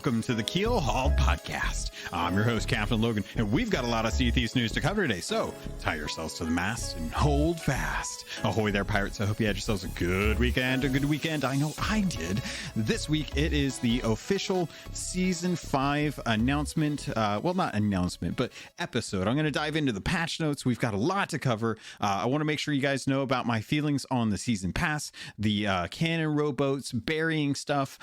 welcome to the Keelhauled podcast. I'm your host, Captain Logan, and we've got a lot of Sea of Thieves news to cover today, so tie yourselves to the mast and hold fast. Ahoy there, pirates. I hope you had yourselves a good weekend. I know I did. This week, it is the official Season 5 announcement. Well, not announcement, but episode. I'm going to dive into the patch notes. We've got a lot to cover. I want to make sure you guys know about my feelings on the Season Pass, the cannon rowboats, burying stuff,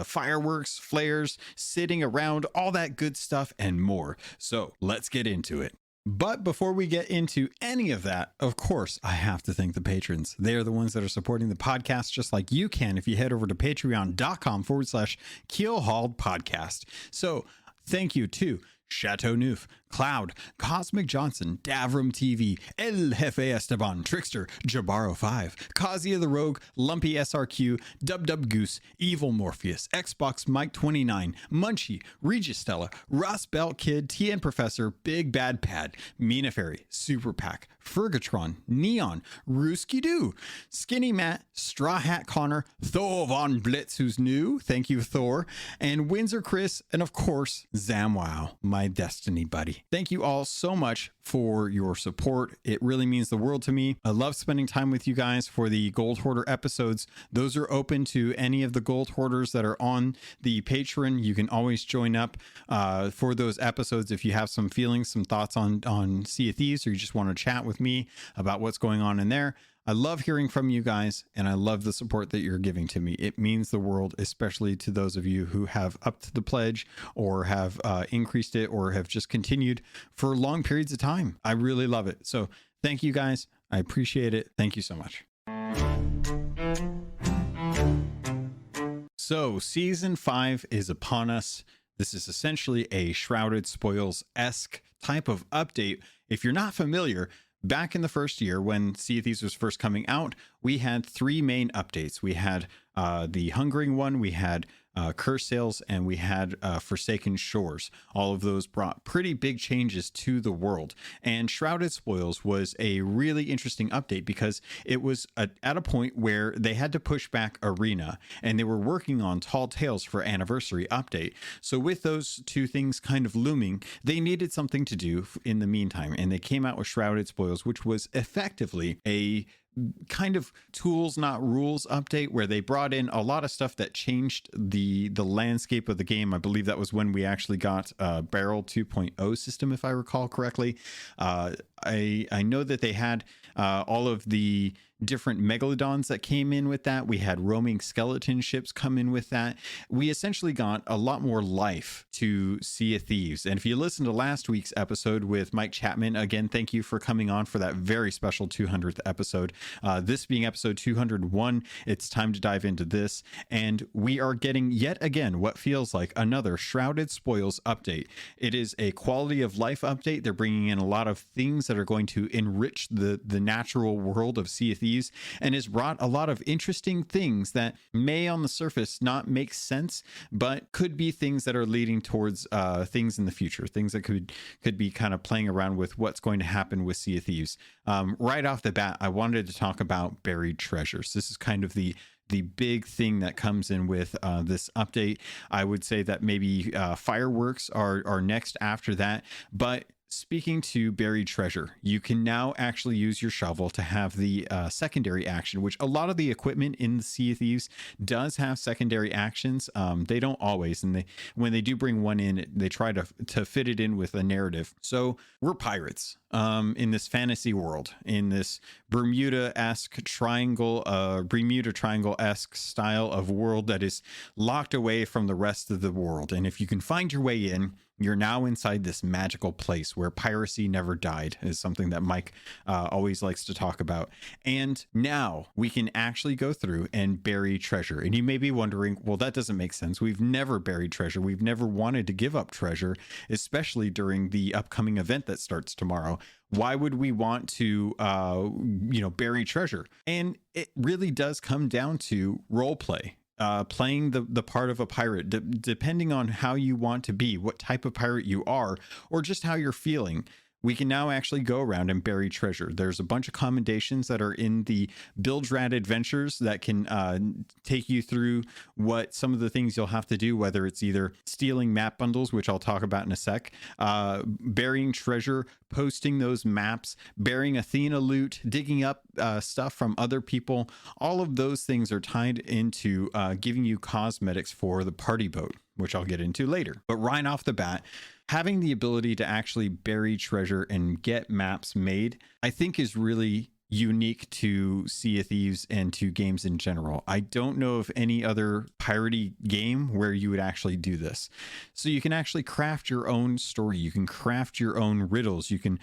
fireworks, flares, sitting around, all that good stuff and more. So let's get into it. But before we get into any of that, of course, I have to thank the patrons. They are the ones that are supporting the podcast just like you can if you head over to patreon.com/Keelhauled podcast. So thank you to Chateau Neuf, Cloud, Cosmic Johnson, Davram TV, El Jefe Esteban, Trickster, Jabaro5, Kazia the Rogue, Lumpy SRQ, Dub Goose, Evil Morpheus, Xbox Mike 29, Munchie, Regis Stella, Ross Belt Kid, TN Professor, Big Bad Pad, Mina Fairy, Super Pack, Fergatron, Neon, Rooski Doo, Skinny Matt, Straw Hat Connor, Thor Von Blitz, who's new, thank you Thor, and Windsor Chris, and of course, Zamwow, my Destiny buddy. Thank you all so much for your support. It really means the world to me. I love spending time with you guys for the Gold Hoarder episodes. Those are open to any of the Gold Hoarders that are on the Patreon. You can always join up for those episodes if you have some feelings, some thoughts on Sea of Thieves, or you just want to chat with me about what's going on in there. I love hearing from you guys, and I love the support that you're giving to me. It means the world, especially to those of you who have upped the pledge or have increased it or have just continued for long periods of time. I really love it. So thank you guys. I appreciate it. Thank you so much. So Season 5 is upon us. This is essentially a Shrouded Spoils-esque type of update. If you're not familiar, back in the first year when Sea of Thieves was first coming out, we had three main updates. We had the Hungering one, we had Curse Sails, and we had Forsaken Shores. All of those brought pretty big changes to the world. And Shrouded Spoils was a really interesting update because it was at a point where they had to push back Arena, and they were working on Tall Tales for Anniversary update. So with those two things kind of looming, they needed something to do in the meantime, and they came out with Shrouded Spoils, which was effectively a kind of tools not rules update where they brought in a lot of stuff that changed the landscape of the game. I believe that was when we actually got Barrel 2.0 system, if I recall correctly. I know that they had all of the different megalodons that came in with that. We had roaming skeleton ships come in with that. We essentially got a lot more life to Sea of Thieves. And if you listen to last week's episode with Mike Chapman, again, thank you for coming on for that very special 200th episode. This being episode 201, it's time to dive into this. And we are getting yet again what feels like another Shrouded Spoils update. It is a quality of life update. They're bringing in a lot of things that are going to enrich the natural world of Sea of Thieves, and has brought a lot of interesting things that may on the surface not make sense, but could be things that are leading towards things in the future, things that could be kind of playing around with what's going to happen with Sea of Thieves. Right off the bat, I wanted to talk about buried treasures. This is kind of the big thing that comes in with this update. I would say that maybe fireworks are next after that, but speaking to buried treasure, you can now actually use your shovel to have the secondary action, which a lot of the equipment in the Sea of Thieves does have secondary actions. They don't always, and when they do bring one in, they try to fit it in with a narrative. So we're pirates in this fantasy world, in this Bermuda-esque Triangle-esque style of world that is locked away from the rest of the world. And if you can find your way in, you're now inside this magical place where piracy never died, is something that Mike always likes to talk about. And now we can actually go through and bury treasure. And you may be wondering, well, that doesn't make sense. We've never buried treasure. We've never wanted to give up treasure, especially during the upcoming event that starts tomorrow. Why would we want to, bury treasure? And it really does come down to role play. Playing the part of a pirate, depending on how you want to be, what type of pirate you are, or just how you're feeling. we can now actually go around and bury treasure. There's a bunch of commendations that are in the Build Rat Adventures that can take you through what some of the things you'll have to do, whether it's either stealing map bundles, which I'll talk about in a sec, burying treasure, posting those maps, burying Athena loot, digging up stuff from other people. All of those things are tied into giving you cosmetics for the party boat, which I'll get into later. But right off the bat, having the ability to actually bury treasure and get maps made, I think is really unique to Sea of Thieves and to games in general. I don't know of any other piratey game where you would actually do this. So you can actually craft your own story. You can craft your own riddles. You can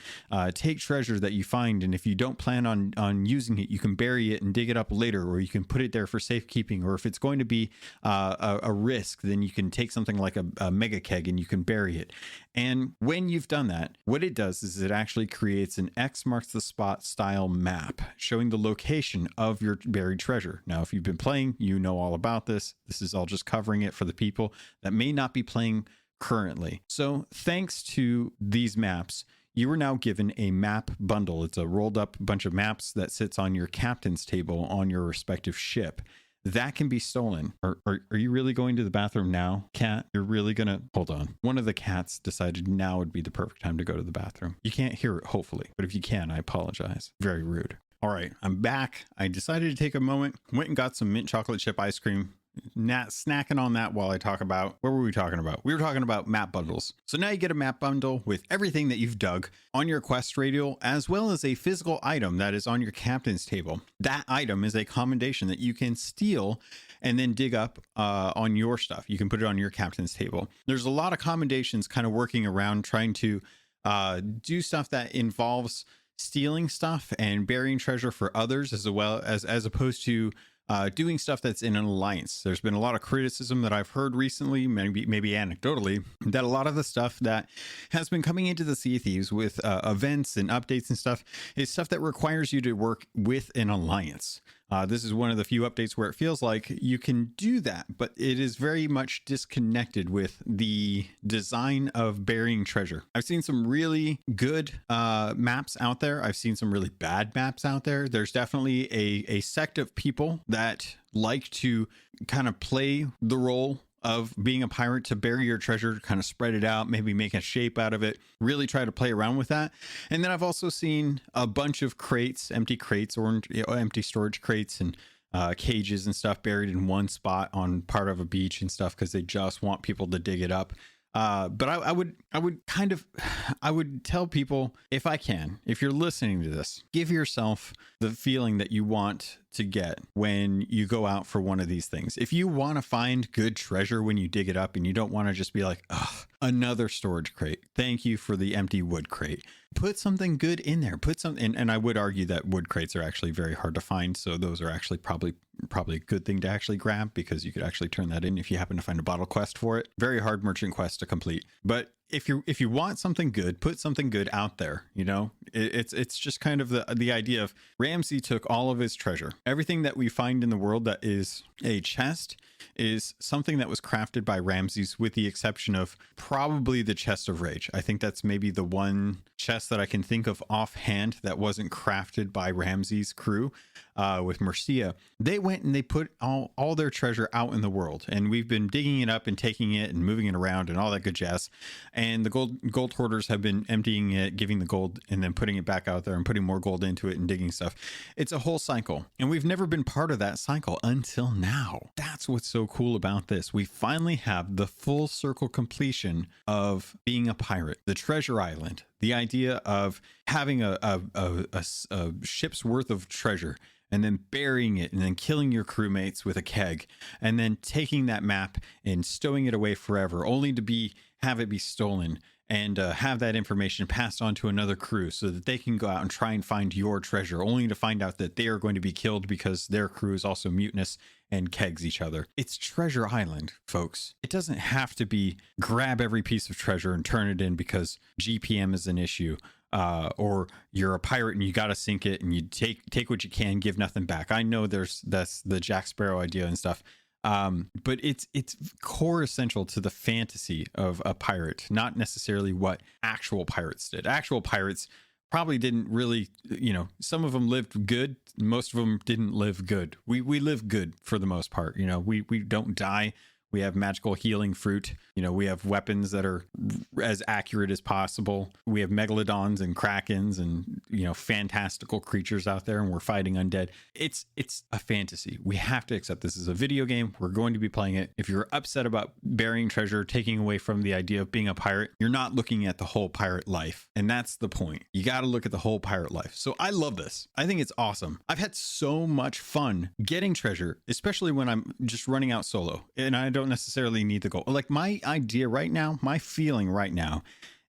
take treasure that you find, and if you don't plan on using it, you can bury it and dig it up later, or you can put it there for safekeeping. Or if it's going to be a risk, then you can take something like a mega keg and you can bury it. And when you've done that, what it does is it actually creates an X marks the spot style map showing the location of your buried treasure. Now, if you've been playing, you know all about this. This is all just covering it for the people that may not be playing currently. So thanks to these maps, you are now given a map bundle. It's a rolled up bunch of maps that sits on your captain's table on your respective ship. That can be stolen. Are you really going to the bathroom now, cat? You're really gonna... Hold on. One of the cats decided now would be the perfect time to go to the bathroom. You can't hear it, hopefully. But if you can, I apologize. Very rude. All right, I'm back. I decided to take a moment, went and got some mint chocolate chip ice cream. Snacking on that while I talk about... What were we talking about? We were talking about map bundles. So now you get a map bundle with everything that you've dug on your quest radial, as well as a physical item that is on your captain's table. That item is a commendation that you can steal and then dig up on your stuff. You can put it on your captain's table. There's a lot of commendations kind of working around trying to do stuff that involves stealing stuff and burying treasure for others, as opposed to doing stuff that's in an alliance. There's been a lot of criticism that I've heard recently, maybe anecdotally, that a lot of the stuff that has been coming into the Sea of Thieves with events and updates and stuff is stuff that requires you to work with an alliance. This is one of the few updates where it feels like you can do that, but it is very much disconnected with the design of burying treasure. I've seen some really good maps out there. I've seen some really bad maps out there. There's definitely a sect of people that like to kind of play the role of being a pirate, to bury your treasure, kind of spread it out, maybe make a shape out of it, really try to play around with that. And then I've also seen a bunch of crates, empty crates, or empty storage crates and cages and stuff buried in one spot on part of a beach and stuff because they just want people to dig it up. But I would tell people, if you're listening to this, give yourself the feeling that you want to get when you go out for one of these things. If you want to find good treasure when you dig it up and you don't want to just be like, ugh, another storage crate. Thank you for the empty wood crate. Put something good in there. Put something, and I would argue that wood crates are actually very hard to find. So those are actually probably a good thing to actually grab, because you could actually turn that in if you happen to find a bottle quest for it. Very hard merchant quest to complete. But if you want something good, put something good out there. You know, it's just kind of the idea of Ramsey took all of his treasure. Everything that we find in the world that is a chest is something that was crafted by Ramses, with the exception of probably the chest of rage. I think that's maybe the one chest that I can think of offhand that wasn't crafted by Ramses' crew. With Mercia, they went and they put all their treasure out in the world, and we've been digging it up and taking it and moving it around and all that good jazz. And the gold hoarders have been emptying it, giving the gold, and then putting it back out there and putting more gold into it and digging stuff. It's a whole cycle, and we've never been part of that cycle until now. That's what's so cool about this. We finally have the full circle completion of being a pirate. The treasure island, the idea of having a ship's worth of treasure, and then burying it, and then killing your crewmates with a keg, and then taking that map and stowing it away forever, only to have it be stolen, and have that information passed on to another crew so that they can go out and try and find your treasure, only to find out that they are going to be killed because their crew is also mutinous and kegs each other. It's Treasure Island, folks. It doesn't have to be grab every piece of treasure and turn it in because GPM is an issue. Or you're a pirate and you got to sink it and you take what you can, give nothing back. I know that's the Jack Sparrow idea and stuff. But it's core essential to the fantasy of a pirate, not necessarily what actual pirates did. Actual pirates probably didn't really, some of them lived good, most of them didn't live good. We live good for the most part. We don't die. We have magical healing fruit. We have weapons that are as accurate as possible. We have megalodons and krakens and, fantastical creatures out there, and we're fighting undead. It's a fantasy. We have to accept this is a video game. We're going to be playing it. If you're upset about burying treasure, taking away from the idea of being a pirate, you're not looking at the whole pirate life. And that's the point. You got to look at the whole pirate life. So I love this. I think it's awesome. I've had so much fun getting treasure, especially when I'm just running out solo and I don't necessarily need the gold. Like my idea right now, my feeling right now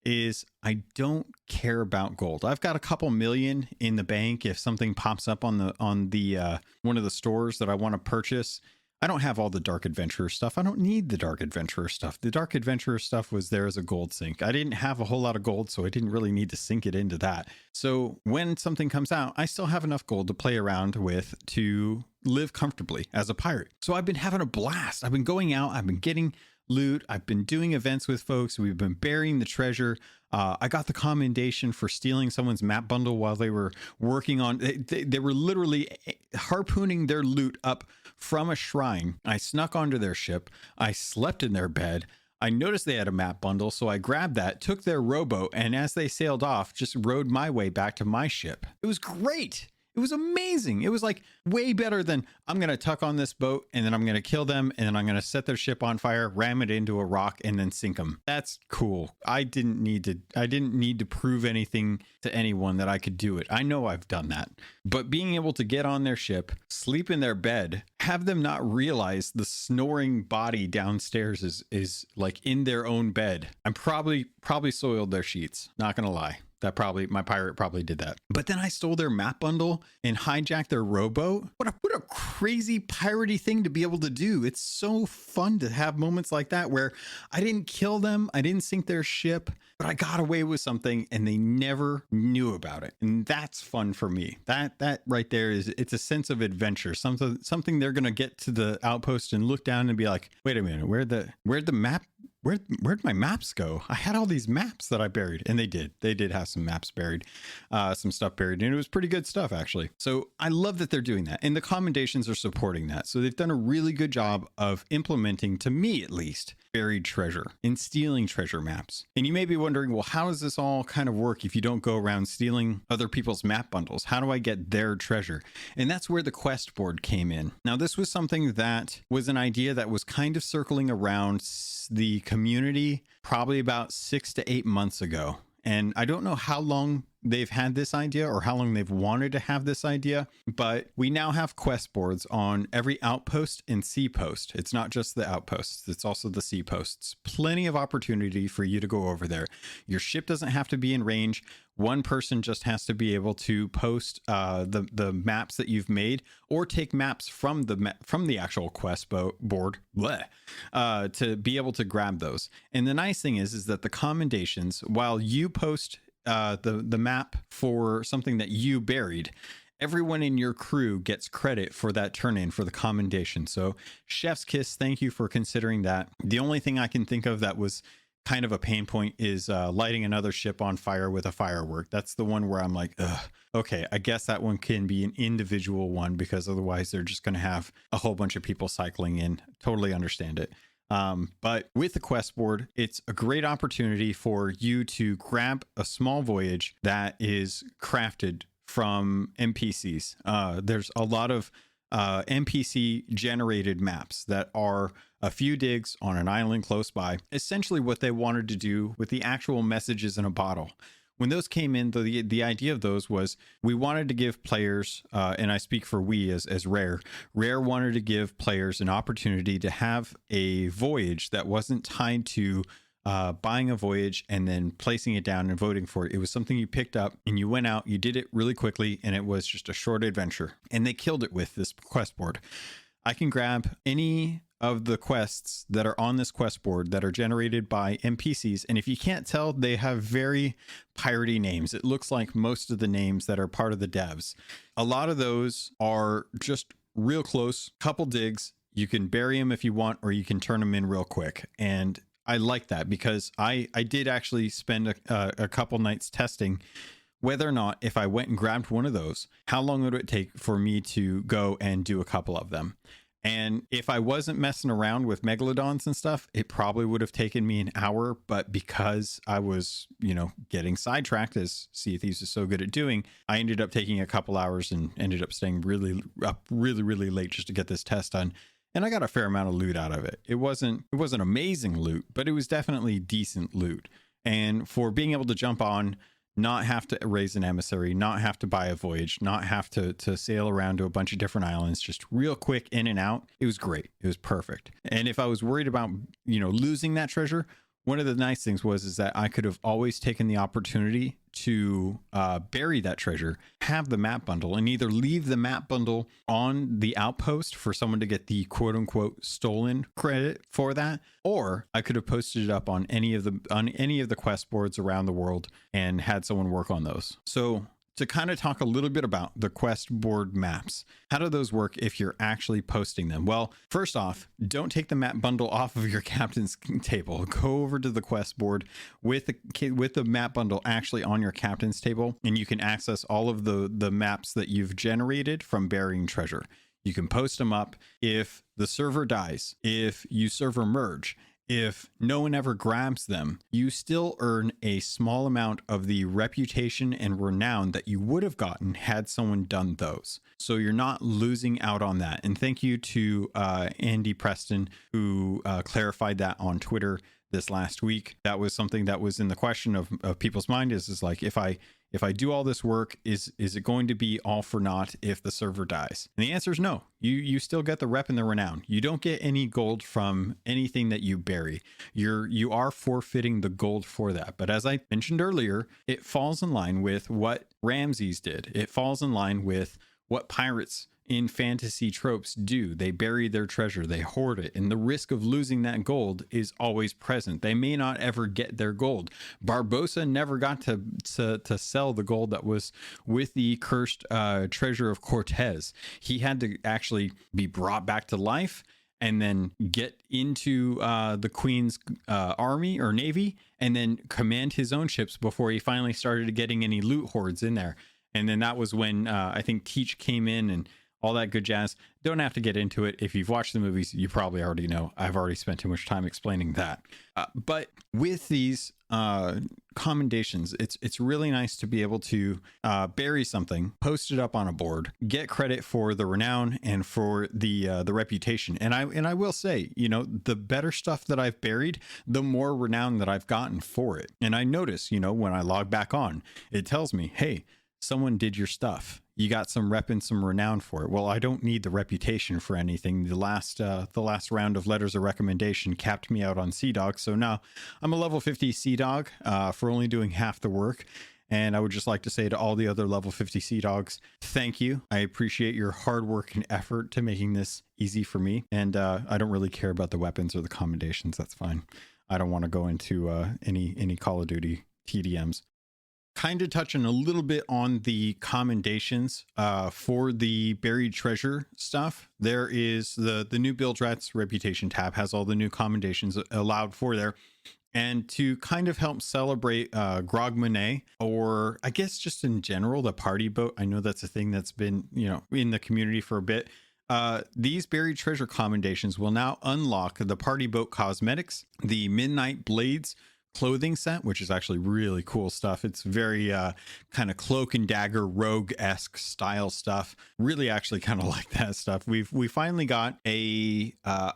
is I don't care about gold. I've got a couple million in the bank if something pops up on the one of the stores that I want to purchase. I don't have all the Dark Adventurer stuff. I don't need the Dark Adventurer stuff. The Dark Adventurer stuff was there as a gold sink. I didn't have a whole lot of gold, so I didn't really need to sink it into that. So when something comes out, I still have enough gold to play around with to live comfortably as a pirate. So I've been having a blast. I've been going out. I've been getting loot. I've been doing events with folks. We've been burying the treasure. I got the commendation for stealing someone's map bundle while they were working on. They were literally harpooning their loot up from a shrine. I snuck onto their ship. I slept in their bed. I noticed they had a map bundle, so I grabbed that, took their rowboat, and as they sailed off, just rowed my way back to my ship. It was great. It was amazing. It was like way better than I'm going to tuck on this boat and then I'm going to kill them and then I'm going to set their ship on fire, ram it into a rock and then sink them. That's cool. I didn't need to prove anything to anyone that I could do it. I know I've done that. But being able to get on their ship, sleep in their bed, have them not realize the snoring body downstairs is like in their own bed. I'm probably soiled their sheets. Not going to lie. My pirate probably did that. But then I stole their map bundle and hijacked their rowboat. What a crazy piratey thing to be able to do. It's so fun to have moments like that where I didn't kill them, I didn't sink their ship, but I got away with something and they never knew about it. And that's fun for me. That right there it's a sense of adventure. Something they're gonna get to the outpost and look down and be like, wait a minute, where'd my maps go? I had all these maps that I buried. And they did have some maps buried, some stuff buried, and it was pretty good stuff actually. So I love that they're doing that, and the commendations are supporting that. So they've done a really good job of implementing, to me at least, buried treasure and stealing treasure maps. And you may be wondering, well, how does this all kind of work if you don't go around stealing other people's map bundles? How do I get their treasure? And that's where the quest board came in. Now, this was something that was an idea that was kind of circling around the community probably about 6 to 8 months ago. And I don't know how long they've had this idea or how long they've wanted to have this idea, but we now have quest boards on every outpost and sea post. It's not just the outposts, it's also the sea posts. Plenty of opportunity for you to go over there. Your ship doesn't have to be in range. One person just has to be able to post the maps that you've made, or take maps from the actual quest board to be able to grab those. And the nice thing is that the commendations, while you post the map for something that you buried, everyone in your crew gets credit for that turn in for the commendation. So chef's kiss, thank you for considering that. The only thing I can think of that was kind of a pain point is lighting another ship on fire with a firework. That's the one where I'm like, ugh, okay, I guess that one can be an individual one, because otherwise they're just going to have a whole bunch of people cycling in. Totally understand it. But with the quest board, it's a great opportunity for you to grab a small voyage that is crafted from NPCs. There's a lot of NPC generated maps that are a few digs on an island close by. Essentially what they wanted to do with the actual messages in a bottle. When those came in, the idea of those was we wanted to give players, and I speak for we as Rare wanted to give players an opportunity to have a voyage that wasn't tied to buying a voyage and then placing it down and voting for it. It was something you picked up and you went out, you did it really quickly, and it was just a short adventure. And they killed it with this quest board. I can grab any of the quests that are on this quest board that are generated by NPCs. And if you can't tell, they have very piratey names. It looks like most of the names that are part of the devs. A lot of those are just real close, couple digs. You can bury them if you want, or you can turn them in real quick. And I like that because I did actually spend a couple nights testing whether or not, if I went and grabbed one of those, how long would it take for me to go and do a couple of them. And if I wasn't messing around with megalodons and stuff, it probably would have taken me an hour. But because I was, getting sidetracked, as Sea of Thieves is so good at doing, I ended up taking a couple hours and ended up staying really late just to get this test done. And I got a fair amount of loot out of it. It wasn't amazing loot, but it was definitely decent loot. And for being able to jump on, not have to raise an emissary, not have to buy a voyage, not have to sail around to a bunch of different islands, just real quick in and out. It was great. It was perfect. And if I was worried about, losing that treasure, one of the nice things is that I could have always taken the opportunity to bury that treasure, have the map bundle, and either leave the map bundle on the outpost for someone to get the quote unquote stolen credit for that, or I could have posted it up on any of the quest boards around the world and had someone work on those. So to kind of talk a little bit about the quest board maps, how do those work if you're actually posting them? Well, first off, don't take the map bundle off of your captain's table. Go over to the quest board with the map bundle actually on your captain's table, and you can access all of the maps that you've generated from burying treasure. You can post them up. If the server dies, if you server merge, if no one ever grabs them, you still earn a small amount of the reputation and renown that you would have gotten had someone done those. So you're not losing out on that. And thank you to Andy Preston, who clarified that on Twitter this last week. That was something that was in the question of people's mind is like, if I do all this work, is it going to be all for naught if the server dies? And the answer is no. You still get the rep and the renown. You don't get any gold from anything that you bury. You are forfeiting the gold for that. But as I mentioned earlier, it falls in line with what Ramses did. It falls in line with what pirates in fantasy tropes do. They bury their treasure, they hoard it, and the risk of losing that gold is always present. They may not ever get their gold. Barbossa never got to sell the gold that was with the cursed treasure of Cortez. He had to actually be brought back to life and then get into the Queen's army or navy and then command his own ships before he finally started getting any loot hoards in there. And then that was when I think Teach came in and all that good jazz. Don't have to get into it. If you've watched the movies, you probably already know. I've already spent too much time explaining that. But with these commendations, it's really nice to be able to bury something, post it up on a board, get credit for the renown and for the reputation. And I will say, the better stuff that I've buried, the more renown that I've gotten for it. And I notice, when I log back on, it tells me, hey, someone did your stuff. You got some rep and some renown for it. Well, I don't need the reputation for anything. The last round of letters of recommendation capped me out on Sea Dog. So now I'm a level 50 Sea Dog for only doing half the work. And I would just like to say to all the other level 50 Sea Dogs, thank you. I appreciate your hard work and effort to making this easy for me. And I don't really care about the weapons or the commendations. That's fine. I don't want to go into any Call of Duty TDMs. Kind of touching a little bit on the commendations for the buried treasure stuff. There is the new Build Rats reputation tab has all the new commendations allowed for there. And to kind of help celebrate Grogmanay, or I guess just in general, the party boat. I know that's a thing that's been, in the community for a bit. These buried treasure commendations will now unlock the party boat cosmetics, the Midnight Blades clothing set, which is actually really cool stuff. It's very kind of cloak and dagger rogue-esque style stuff. Really actually kind of like that stuff. We finally got a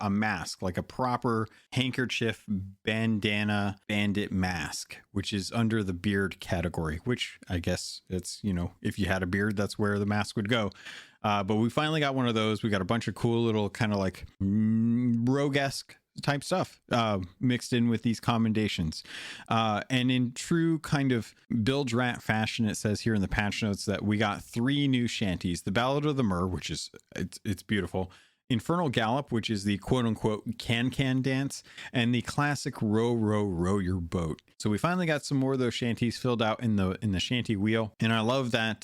mask, like a proper handkerchief bandana bandit mask, which is under the beard category, which I guess it's, if you had a beard, that's where the mask would go. But we finally got one of those. We got a bunch of cool little kind of like rogue-esque type stuff mixed in with these commendations, and in true kind of Build Rat fashion, it says here in the patch notes that we got 3 new shanties: the Ballad of the Mer, which is it's beautiful, Infernal Gallop, which is the quote unquote can dance, and the classic row your boat. So we finally got some more of those shanties filled out in the shanty wheel, and I love that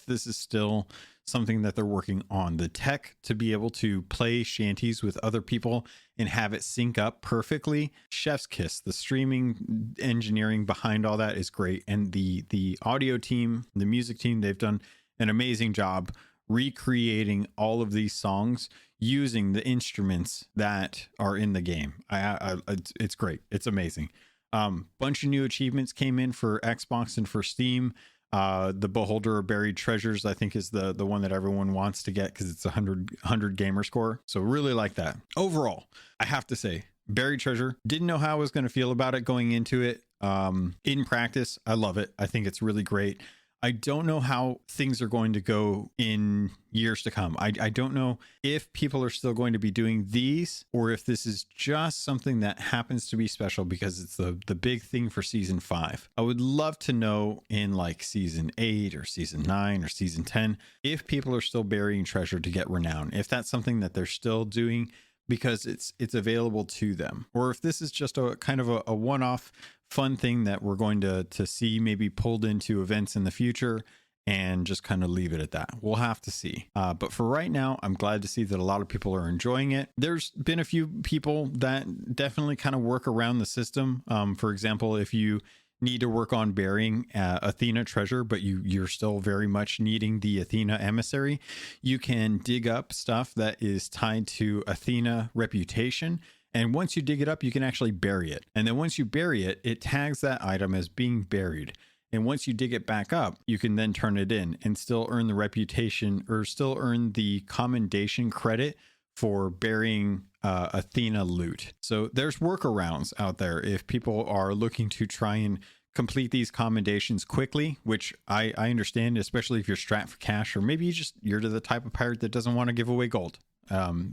this is still something that they're working on. The tech to be able to play shanties with other people and have it sync up perfectly, chef's kiss. The streaming engineering behind all that is great. And the audio team, the music team, they've done an amazing job recreating all of these songs using the instruments that are in the game. It's great. It's amazing. Bunch of new achievements came in for Xbox and for Steam. The Beholder of Buried Treasures, I think, is the one that everyone wants to get because it's a 100 gamer score. So really like that. Overall, I have to say, Buried Treasure, didn't know how I was going to feel about it going into it. In practice, I love it. I think it's really great. I don't know how things are going to go in years to come. I don't know if people are still going to be doing these or if this is just something that happens to be special because it's the big thing for season 5. I would love to know in like season 8 or season 9 or season 10 if people are still burying treasure to get renown, if that's something that they're still doing because it's available to them, or if this is just a kind of a one-off fun thing that we're going to see maybe pulled into events in the future and just kind of leave it at that. We'll have to see. But for right now, I'm glad to see that a lot of people are enjoying it. There's been a few people that definitely kind of work around the system. For example, if you need to work on burying Athena treasure, but you're still very much needing the Athena emissary, you can dig up stuff that is tied to Athena reputation. And once you dig it up, you can actually bury it. And then once you bury it, it tags that item as being buried. And once you dig it back up, you can then turn it in and still earn the reputation or still earn the commendation credit for burying Athena loot. So there's workarounds out there if people are looking to try and complete these commendations quickly, which I understand, especially if you're strapped for cash, or maybe you're the type of pirate that doesn't want to give away gold.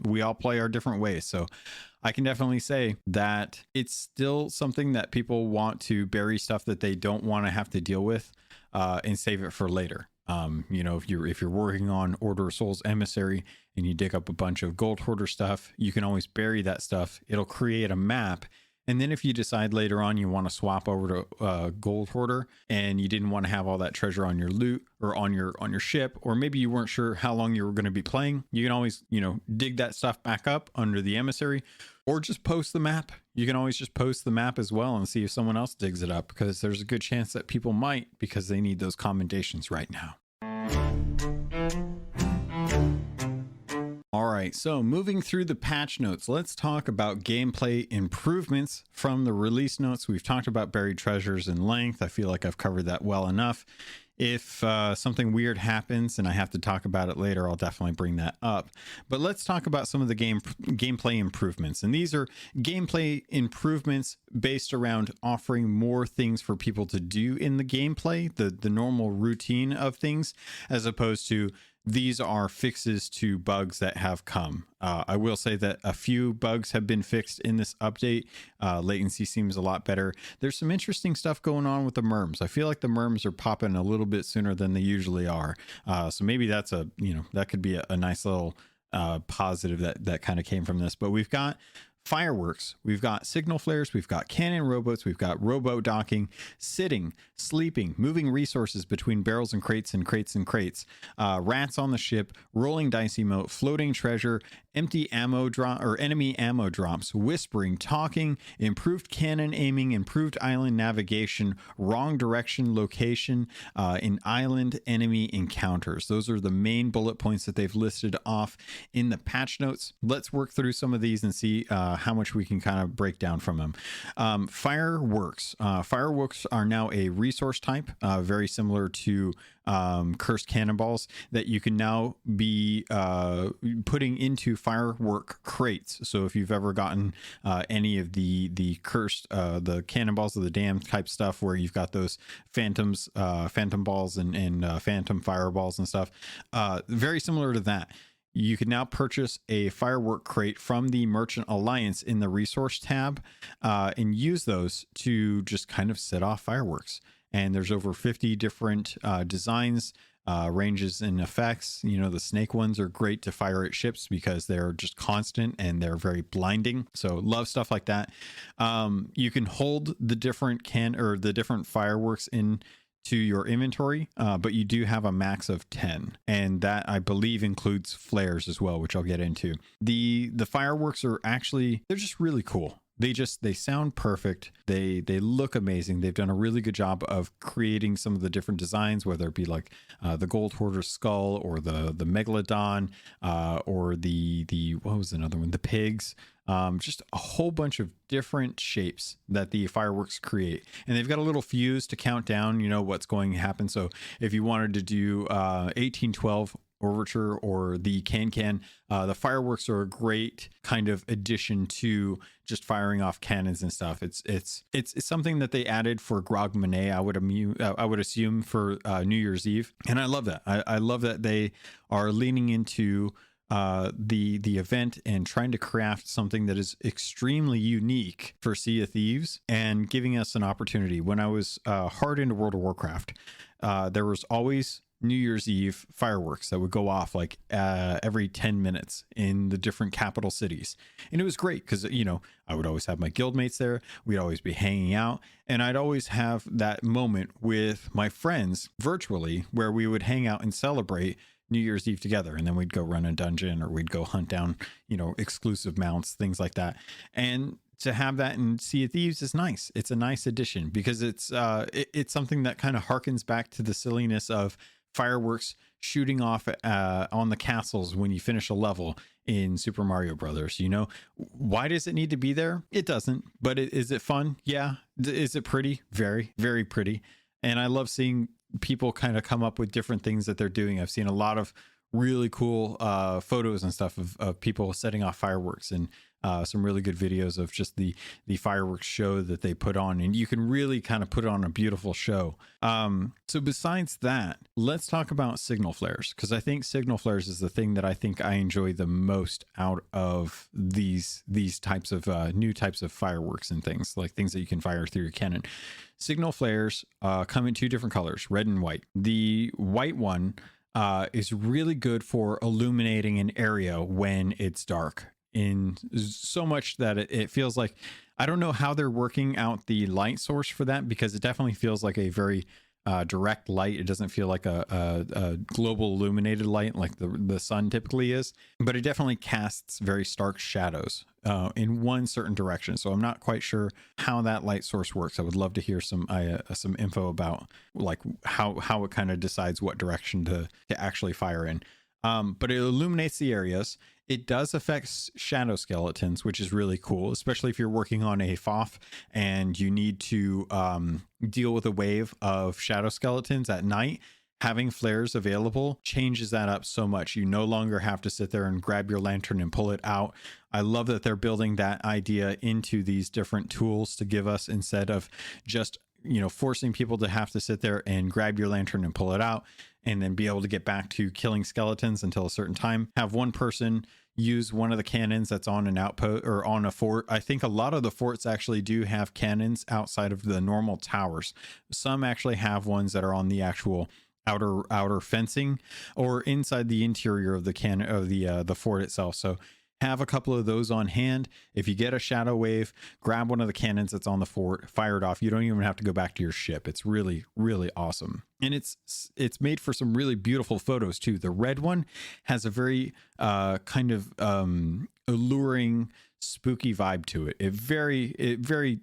We all play our different ways. So I can definitely say that it's still something that people want to bury stuff that they don't want to have to deal with and save it for later. If you're working on Order of Souls Emissary and you dig up a bunch of gold hoarder stuff, you can always bury that stuff. It'll create a map. And then if you decide later on you want to swap over to gold hoarder and you didn't want to have all that treasure on your loot or on your ship, or maybe you weren't sure how long you were going to be playing, you can always, dig that stuff back up under the emissary or just post the map. You can always just post the map as well and see if someone else digs it up, because there's a good chance that people might, because they need those commendations right now. All right, so moving through the patch notes, let's talk about gameplay improvements from the release notes. We've talked about buried treasures in length. I feel like I've covered that well enough. If something weird happens and I have to talk about it later, I'll definitely bring that up. But let's talk about some of the gameplay improvements. And these are gameplay improvements based around offering more things for people to do in the gameplay, the normal routine of things, as opposed to these are fixes to bugs that have come. I will say that a few bugs have been fixed in this update. Latency seems a lot better. There's some interesting stuff going on with the merms. I feel like the merms are popping a little bit sooner than they usually are. So maybe that's that could be a nice little positive that kind of came from this. But we've got fireworks, we've got signal flares, we've got cannon rowboats, we've got rowboat docking, sitting, sleeping, moving resources between barrels and crates and crates and crates, rats on the ship, rolling dice emote, floating treasure, empty ammo drop or enemy ammo drops, whispering, talking, improved cannon aiming, improved island navigation, wrong direction location, in island enemy encounters. Those are the main bullet points that they've listed off in the patch notes. Let's work through some of these and see how much we can kind of break down from them. Fireworks. Fireworks are now a resource type, very similar to cursed cannonballs, that you can now be putting into firework crates. So if you've ever gotten any of the cursed the cannonballs of the damned type stuff, where you've got those phantom balls and phantom fireballs and stuff, very similar to that. You can now purchase a firework crate from the Merchant Alliance in the resource tab and use those to just kind of set off fireworks. And there's over 50 different designs, ranges, and effects. The snake ones are great to fire at ships because they're just constant and they're very blinding. So love stuff like that. You can hold the different fireworks in to your inventory, but you do have a max of 10, and that I believe includes flares as well, which I'll get into. The fireworks are actually, they're just really cool. They sound perfect. They look amazing. They've done a really good job of creating some of the different designs, whether it be like the Gold Hoarder's skull, or the Megalodon, or the what was another one, the pigs. Just a whole bunch of different shapes that the fireworks create, and they've got a little fuse to count down, you know, what's going to happen. So if you wanted to do 1812 Overture or the Can, the fireworks are a great kind of addition to just firing off cannons and stuff. It's something that they added for Grog Manet, I would assume for New Year's Eve, and I love that. I love that they are leaning into the event and trying to craft something that is extremely unique for Sea of Thieves, and giving us an opportunity. When I was hard into World of Warcraft, there was always New Year's Eve fireworks that would go off like every 10 minutes in the different capital cities. And it was great because, you know, I would always have my guildmates there. We'd always be hanging out, and I'd always have that moment with my friends virtually where we would hang out and celebrate New Year's Eve together. And then we'd go run a dungeon, or we'd go hunt down, you know, exclusive mounts, things like that. And to have that in Sea of Thieves is nice. It's a nice addition because it's something that kind of harkens back to the silliness of fireworks shooting off on the castles when you finish a level in Super Mario Brothers. You know, why does it need to be there? It doesn't. But is it fun? Yeah. Is it pretty? Very, very pretty. And I love seeing people kind of come up with different things that they're doing. I've seen a lot of really cool photos and stuff of people setting off fireworks, and some really good videos of just the fireworks show that they put on, and you can really kind of put on a beautiful show. So besides that, let's talk about signal flares, because I think signal flares is the thing that I think I enjoy the most out of these types of new types of fireworks and things, like things that you can fire through your cannon. Signal flares come in two different colors, red and white. The white one is really good for illuminating an area when it's dark, in so much that it feels like, I don't know how they're working out the light source for that, because it definitely feels like a very direct light. It doesn't feel like a global illuminated light like the sun typically is, but it definitely casts very stark shadows in one certain direction. So I'm not quite sure how that light source works. I would love to hear some info about like how it kind of decides what direction to actually fire in. But it illuminates the areas. It does affect shadow skeletons, which is really cool, especially if you're working on a FOF and you need to deal with a wave of shadow skeletons at night. Having flares available changes that up so much. You no longer have to sit there and grab your lantern and pull it out. I love that they're building that idea into these different tools to give us, instead of just, you know, forcing people to have to sit there and grab your lantern and pull it out and then be able to get back to killing skeletons until a certain time. Have one person use one of the cannons that's on an outpost or on a fort. I think a lot of the forts actually do have cannons outside of the normal towers. Some actually have ones that are on the actual outer fencing or inside the interior of the cannon of the fort itself. So have a couple of those on hand. If you get a shadow wave, grab one of the cannons that's on the fort, fire it off. You don't even have to go back to your ship. It's really, really awesome. And it's made for some really beautiful photos too. The red one has a very kind of alluring, spooky vibe to it. It very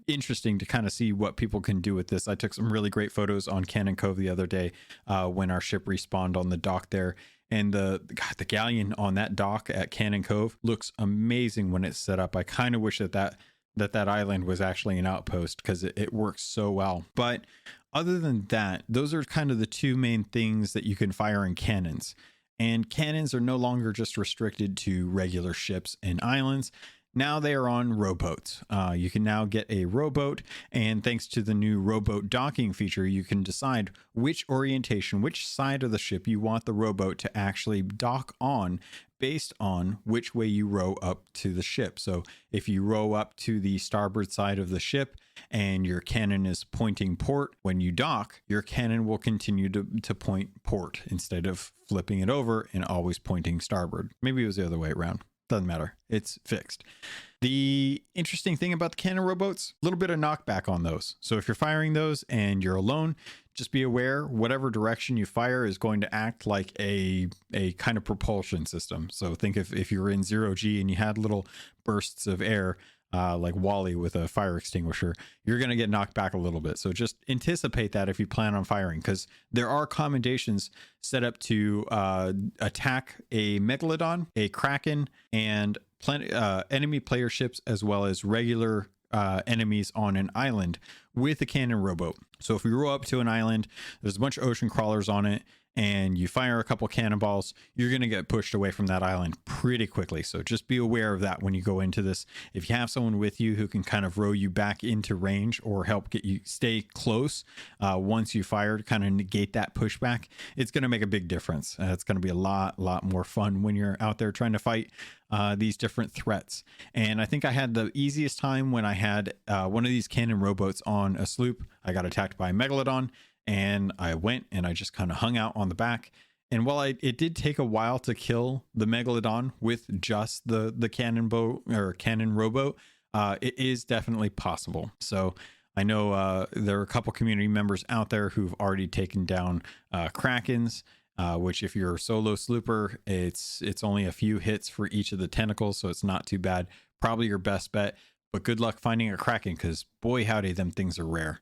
interesting to kind of see what people can do with this. I took some really great photos on Cannon Cove the other day when our ship respawned on the dock there. And the galleon on that dock at Cannon Cove looks amazing when it's set up. I kind of wish that island was actually an outpost, because it works so well. But other than that, those are kind of the two main things that you can fire in cannons. And cannons are no longer just restricted to regular ships and islands. Now they are on rowboats. You can now get a rowboat, and thanks to the new rowboat docking feature, you can decide which orientation, which side of the ship you want the rowboat to actually dock on based on which way you row up to the ship. So if you row up to the starboard side of the ship and your cannon is pointing port, when you dock, your cannon will continue to point port instead of flipping it over and always pointing starboard. Maybe it was the other way around. Doesn't matter. It's fixed. The interesting thing about the cannon rowboats, a little bit of knockback on those. So if you're firing those and you're alone, just be aware whatever direction you fire is going to act like a kind of propulsion system. So think if you were in 0G and you had little bursts of air, like Wally with a fire extinguisher, you're going to get knocked back a little bit. So just anticipate that if you plan on firing, because there are commendations set up to attack a megalodon, a kraken, and enemy player ships, as well as regular enemies on an island with a cannon rowboat. So if we row up to an island, there's a bunch of ocean crawlers on it, and you fire a couple cannonballs, you're going to get pushed away from that island pretty quickly. So just be aware of that when you go into this. If you have someone with you who can kind of row you back into range or help get you stay close once you fire to kind of negate that pushback, it's going to make a big difference. It's going to be a lot more fun when you're out there trying to fight these different threats. And I think I had the easiest time when I had one of these cannon rowboats on a sloop. I got attacked by a megalodon, and I went and I just kind of hung out on the back. And while it did take a while to kill the megalodon with just the cannon boat or cannon rowboat, it is definitely possible. So I know there are a couple community members out there who've already taken down krakens, which if you're a solo slooper, it's only a few hits for each of the tentacles, so it's not too bad. Probably your best bet, but good luck finding a kraken, because boy howdy, them things are rare.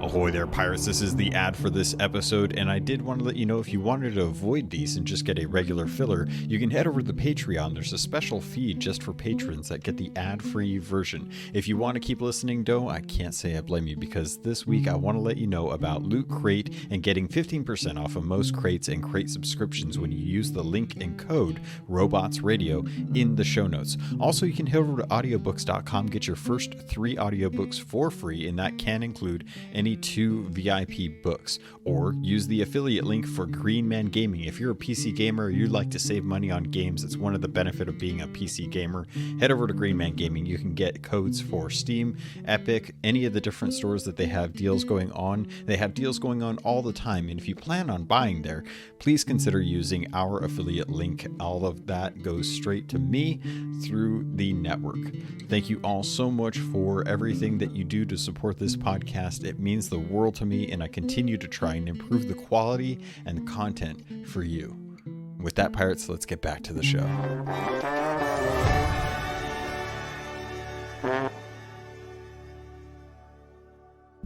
Ahoy there, pirates. This is the ad for this episode, and I did want to let you know if you wanted to avoid these and just get a regular filler, you can head over to the Patreon. There's a special feed just for patrons that get the ad-free version. If you want to keep listening, though, I can't say I blame you, because this week I want to let you know about Loot Crate and getting 15% off of most crates and crate subscriptions when you use the link and code RobotsRadio in the show notes. Also, you can head over to audiobooks.com, get your first 3 audiobooks for free, and that can include any 2 VIP books, or use the affiliate link for Green Man Gaming. If you're a PC gamer or you'd like to save money on games, it's one of the benefits of being a PC gamer. Head over to Green Man Gaming. You can get codes for Steam, Epic, any of the different stores that they have deals going on. They have deals going on all the time, and if you plan on buying there, please consider using our affiliate link. All of that goes straight to me through the network. Thank you all so much for everything that you do to support this podcast. It means the world to me, and I continue to try and improve the quality and content for you. With that, pirates, let's get back to the show.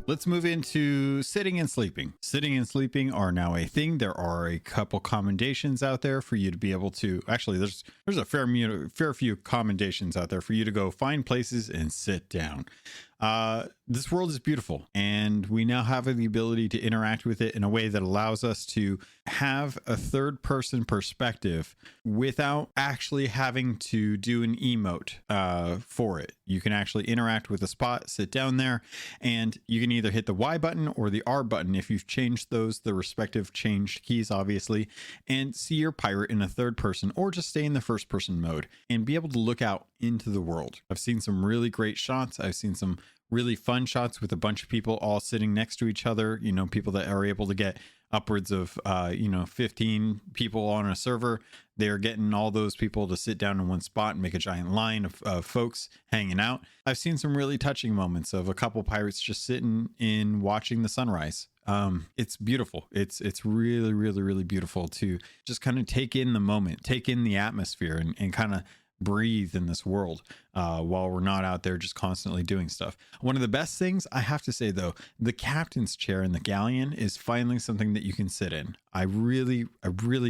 Let's move into sitting and sleeping. Sitting and sleeping are now a thing. There are a couple commendations out there for you to be able to, actually there's a fair few commendations out there for you to go find places and sit down. This world is beautiful, and we now have the ability to interact with it in a way that allows us to have a third person perspective without actually having to do an emote for it. You can actually interact with a spot, sit down there, and you can either hit the Y button or the R button if you've changed those, the respective changed keys, obviously, and see your pirate in a third person, or just stay in the first person mode and be able to look out into the world. I've seen some really great shots. I've seen some really fun shots with a bunch of people all sitting next to each other, you know, people that are able to get upwards of 15 people on a server. They're getting all those people to sit down in one spot and make a giant line of folks hanging out. I've seen some really touching moments of a couple pirates just sitting in watching the sunrise. It's beautiful. It's really, really, really beautiful to just kind of take in the moment, take in the atmosphere, and kind of breathe in this world while we're not out there just constantly doing stuff. One of the best things, I have to say though, the captain's chair in the galleon is finally something that you can sit in. I really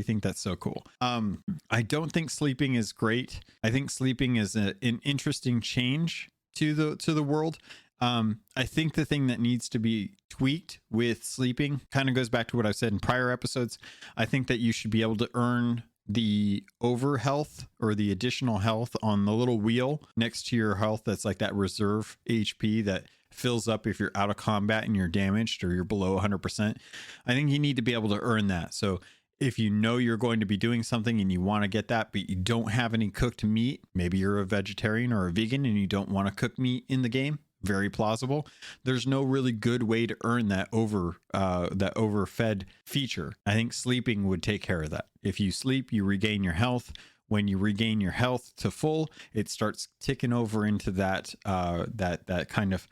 think that's so cool. I don't think sleeping is great. I think sleeping is an interesting change to the world. I think the thing that needs to be tweaked with sleeping kind of goes back to what I've said in prior episodes. I think that you should be able to earn the over health or the additional health on the little wheel next to your health. That's like that reserve HP that fills up if you're out of combat and you're damaged or you're below 100%. I think you need to be able to earn that. So if you know you're going to be doing something and you want to get that, but you don't have any cooked meat, maybe you're a vegetarian or a vegan and you don't want to cook meat in the game, very plausible. There's no really good way to earn that overfed feature. I think sleeping would take care of that. If you sleep, you regain your health. When you regain your health to full, it starts ticking over into that that kind of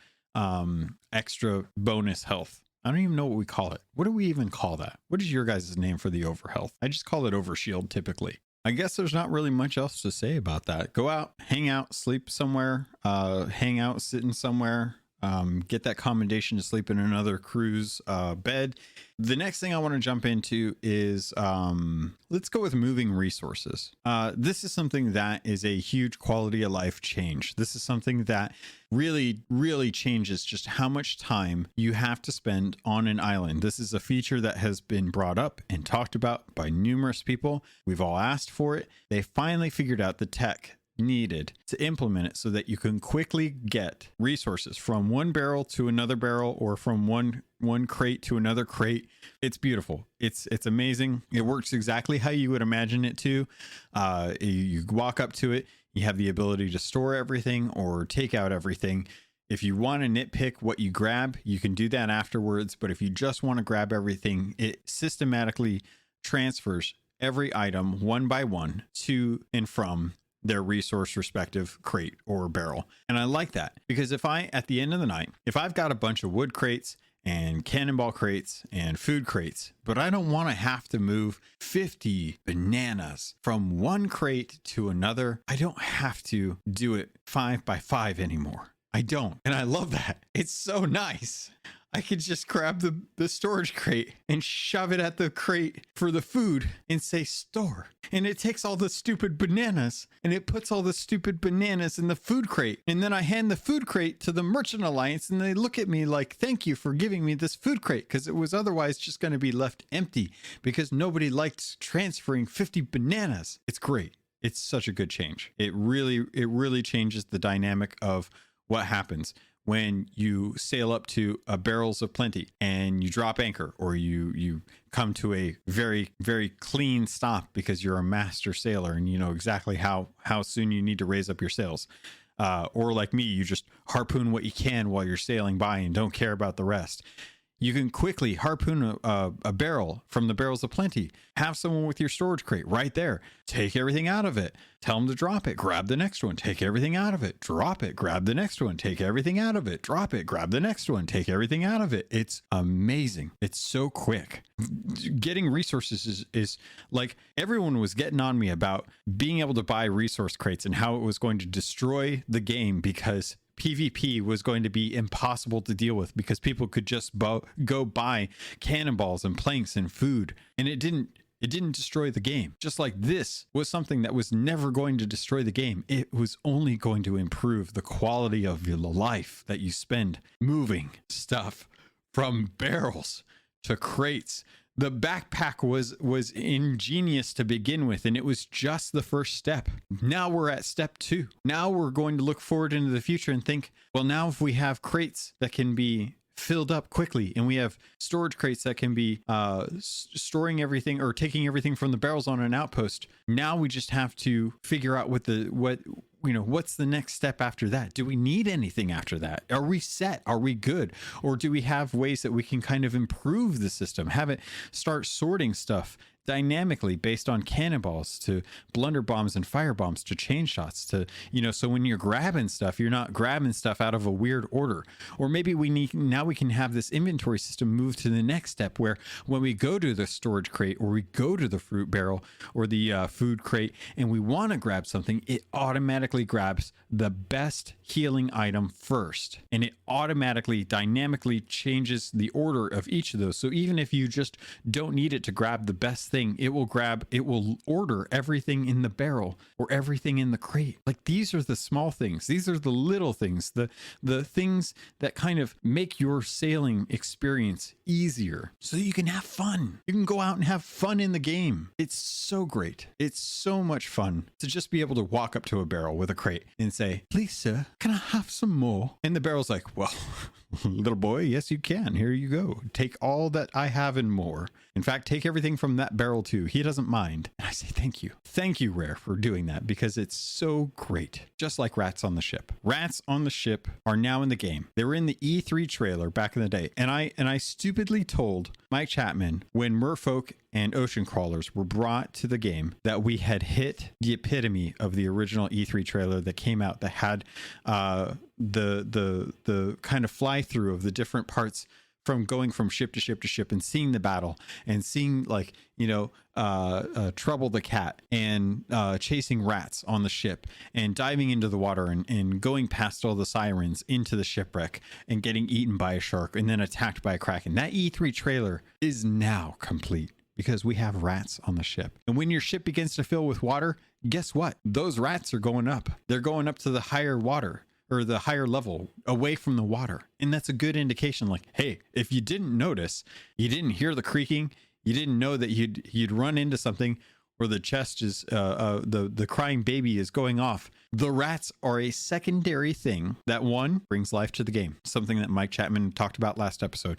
extra bonus health. I don't even know what we call it. What do we even call that? What is your guys' name for the overhealth? I just call it overshield typically. I guess there's not really much else to say about that. Go out, hang out, sleep somewhere, hang out, sitting somewhere, get that commendation to sleep in another crew's bed. The next thing I want to jump into is let's go with moving resources. This is something that is a huge quality of life change. This is something that really changes just how much time you have to spend on an island. This is a feature that has been brought up and talked about by numerous people. We've all asked for it. They finally figured out the tech needed to implement it so that you can quickly get resources from one barrel to another barrel, or from one crate to another crate. It's beautiful. It's amazing. It works exactly how you would imagine it to. You walk up to it, you have the ability to store everything or take out everything. If you want to nitpick what you grab, you can do that afterwards. But if you just want to grab everything, it systematically transfers every item one by one to and from their resource respective crate or barrel. And I like that, because if at the end of the night, if I've got a bunch of wood crates and cannonball crates and food crates, but I don't want to have to move 50 bananas from one crate to another, I don't have to do it 5 by 5 anymore. I don't. And I love that. It's so nice. I could just grab the storage crate and shove it at the crate for the food and say store. And it takes all the stupid bananas and it puts all the stupid bananas in the food crate. And then I hand the food crate to the Merchant Alliance and they look at me like, thank you for giving me this food crate, because it was otherwise just going to be left empty because nobody liked transferring 50 bananas. It's great. It's such a good change. It really changes the dynamic of what happens when you sail up to a barrels of plenty and you drop anchor, or you come to a very clean stop because you're a master sailor and you know exactly how soon you need to raise up your sails. Or like me, you just harpoon what you can while you're sailing by and don't care about the rest. You can quickly harpoon a barrel from the barrels of plenty. Have someone with your storage crate right there. Take everything out of it. Tell them to drop it. Grab the next one. Take everything out of it. Drop it. Grab the next one. Take everything out of it. Drop it. Grab the next one. Take everything out of it. It's amazing. It's so quick. Getting resources is like, everyone was getting on me about being able to buy resource crates and how it was going to destroy the game because PvP was going to be impossible to deal with because people could just go buy cannonballs and planks and food, and it didn't destroy the game. Just like this was something that was never going to destroy the game. It was only going to improve the quality of your life that you spend moving stuff from barrels to crates. The backpack was ingenious to begin with, and it was just the first step. Now we're at step 2. Now we're going to look forward into the future and think, well, now if we have crates that can be filled up quickly, and we have storage crates that can be storing everything or taking everything from the barrels on an outpost, now we just have to figure out what's the next step after that? Do we need anything after that? Are we set? Are we good? Or do we have ways that we can kind of improve the system, have it start sorting stuff dynamically based on cannonballs to blunder bombs and fire bombs to chain shots to, so when you're grabbing stuff, you're not grabbing stuff out of a weird order. Or maybe we can have this inventory system move to the next step where when we go to the storage crate or we go to the fruit barrel or the food crate and we want to grab something, it automatically grabs the best healing item first, and it automatically dynamically changes the order of each of those. So even if you just don't need it to grab the best thing, it will order everything in the barrel or everything in the crate. Like, these are the small things. These are the little things, the things that kind of make your sailing experience easier so that you can have fun. You can go out and have fun in the game. It's so great. It's so much fun to just be able to walk up to a barrel with a crate and say, please, sir, can I have some more? And the barrel's like, well, Little boy, yes, you can. Here you go. Take all that I have and more. In fact, take everything from that barrel too. He doesn't mind. And I say thank you. Thank you, Rare, for doing that because it's so great. Just like rats on the ship. Rats on the ship are now in the game. They were in the E3 trailer back in the day. And I stupidly told Mike Chapman when merfolk and ocean crawlers were brought to the game that we had hit the epitome of the original E3 trailer that came out that had the kind of fly through of the different parts from going from ship to ship to ship and seeing the battle and seeing like, Trouble the Cat and chasing rats on the ship and diving into the water and going past all the sirens into the shipwreck and getting eaten by a shark and then attacked by a kraken. That E3 trailer is now complete because we have rats on the ship. And when your ship begins to fill with water, guess what? Those rats are going up. They're going up to the higher water or the higher level away from the water. And that's a good indication like, hey, if you didn't notice, you didn't hear the creaking, you didn't know that you'd run into something or the chest is, the crying baby is going off. The rats are a secondary thing that one brings life to the game. Something that Mike Chapman talked about last episode,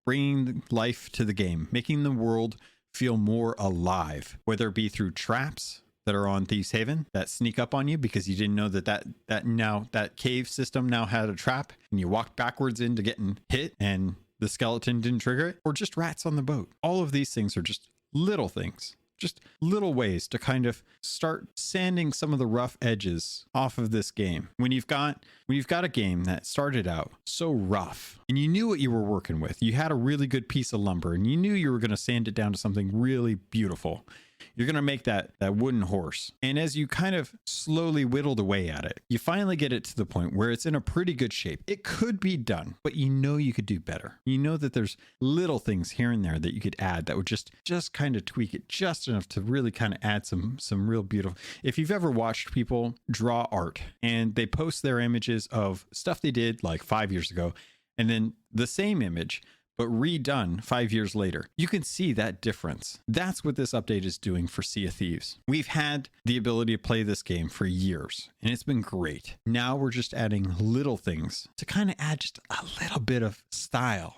bringing life to the game, making the world feel more alive, whether it be through traps that are on Thieves Haven that sneak up on you because you didn't know that cave system now had a trap and you walked backwards into getting hit and the skeleton didn't trigger it, or just rats on the boat. All of these things are just little things, just little ways to kind of start sanding some of the rough edges off of this game. When you've got a game that started out so rough and you knew what you were working with, you had a really good piece of lumber and you knew you were going to sand it down to something really beautiful. You're going to make that wooden horse. And as you kind of slowly whittled away at it, you finally get it to the point where it's in a pretty good shape. It could be done, but you know you could do better. You know that there's little things here and there that you could add that would just kind of tweak it just enough to really kind of add some real beautiful. If you've ever watched people draw art and they post their images of stuff they did like 5 years ago, and then the same image but redone 5 years later, you can see that difference. That's what this update is doing for Sea of Thieves. We've had the ability to play this game for years, and it's been great. Now we're just adding little things to kind of add just a little bit of style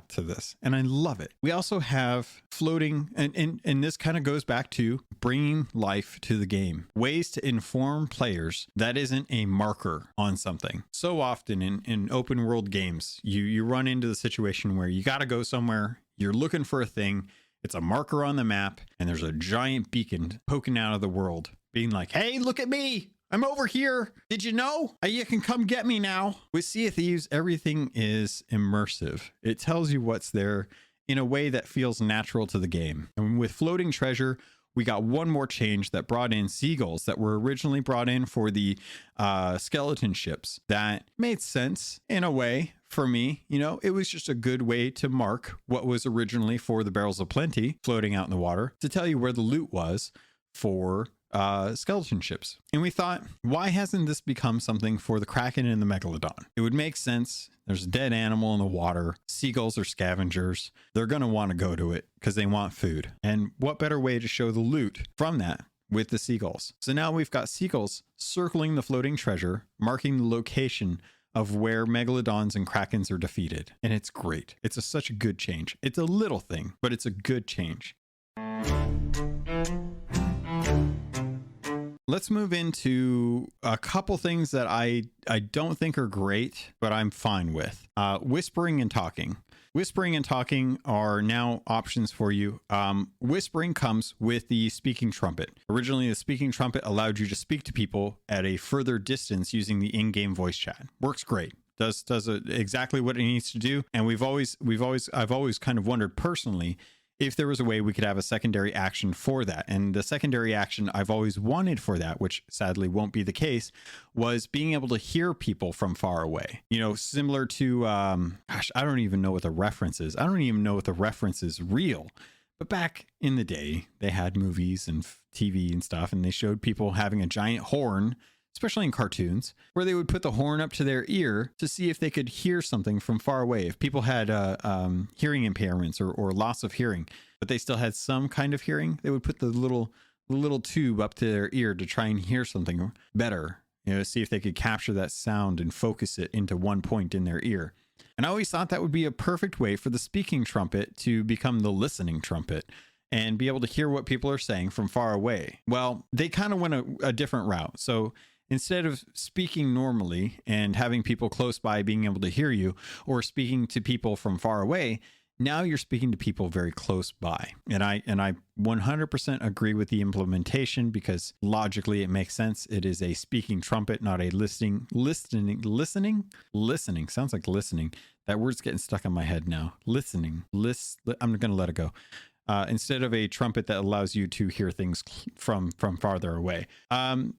to this, and I love it. We also have floating, and this kind of goes back to bringing life to the game. Ways to inform players that isn't a marker on something. So often in open world games, you run into the situation where you got to go somewhere, you're looking for a thing, it's a marker on the map, and there's a giant beacon poking out of the world, being like, hey, look at me, I'm over here. Did you know? You can come get me now. With Sea of Thieves, everything is immersive. It tells you what's there in a way that feels natural to the game. And with floating treasure, we got one more change that brought in seagulls that were originally brought in for the skeleton ships. That made sense in a way for me. It was just a good way to mark what was originally for the barrels of plenty floating out in the water to tell you where the loot was for skeleton ships. And we thought, why hasn't this become something for the Kraken and the Megalodon? It would make sense. There's a dead animal in the water. Seagulls are scavengers. They're going to want to go to it because they want food. And what better way to show the loot from that with the seagulls? So now we've got seagulls circling the floating treasure, marking the location of where megalodons and krakens are defeated. And it's great. It's such a good change. It's a little thing, but it's a good change. Let's move into a couple things that I don't think are great, but I'm fine with. Whispering and talking. Whispering and talking are now options for you. Whispering comes with the speaking trumpet. Originally, the speaking trumpet allowed you to speak to people at a further distance using the in-game voice chat. Works great. Does exactly what it needs to do. And I've always kind of wondered personally if there was a way we could have a secondary action for that. And the secondary action I've always wanted for that, which sadly won't be the case, was being able to hear people from far away. Similar to, I don't even know what the reference is. I don't even know if the reference is real. But back in the day, they had movies and TV and stuff, and they showed people having a giant horn, especially in cartoons, where they would put the horn up to their ear to see if they could hear something from far away. If people had hearing impairments or loss of hearing, but they still had some kind of hearing, they would put the little tube up to their ear to try and hear something better see if they could capture that sound and focus it into one point in their ear. And I always thought that would be a perfect way for the speaking trumpet to become the listening trumpet and be able to hear what people are saying from far away. Well, they kind of went a different route. So instead of speaking normally and having people close by being able to hear you, or speaking to people from far away, now you're speaking to people very close by. And I 100% agree with the implementation, because logically it makes sense. It is a speaking trumpet, not a listening. Sounds like listening. That word's getting stuck in my head now. Listening. I'm going to let it go. Instead of a trumpet that allows you to hear things from farther away. And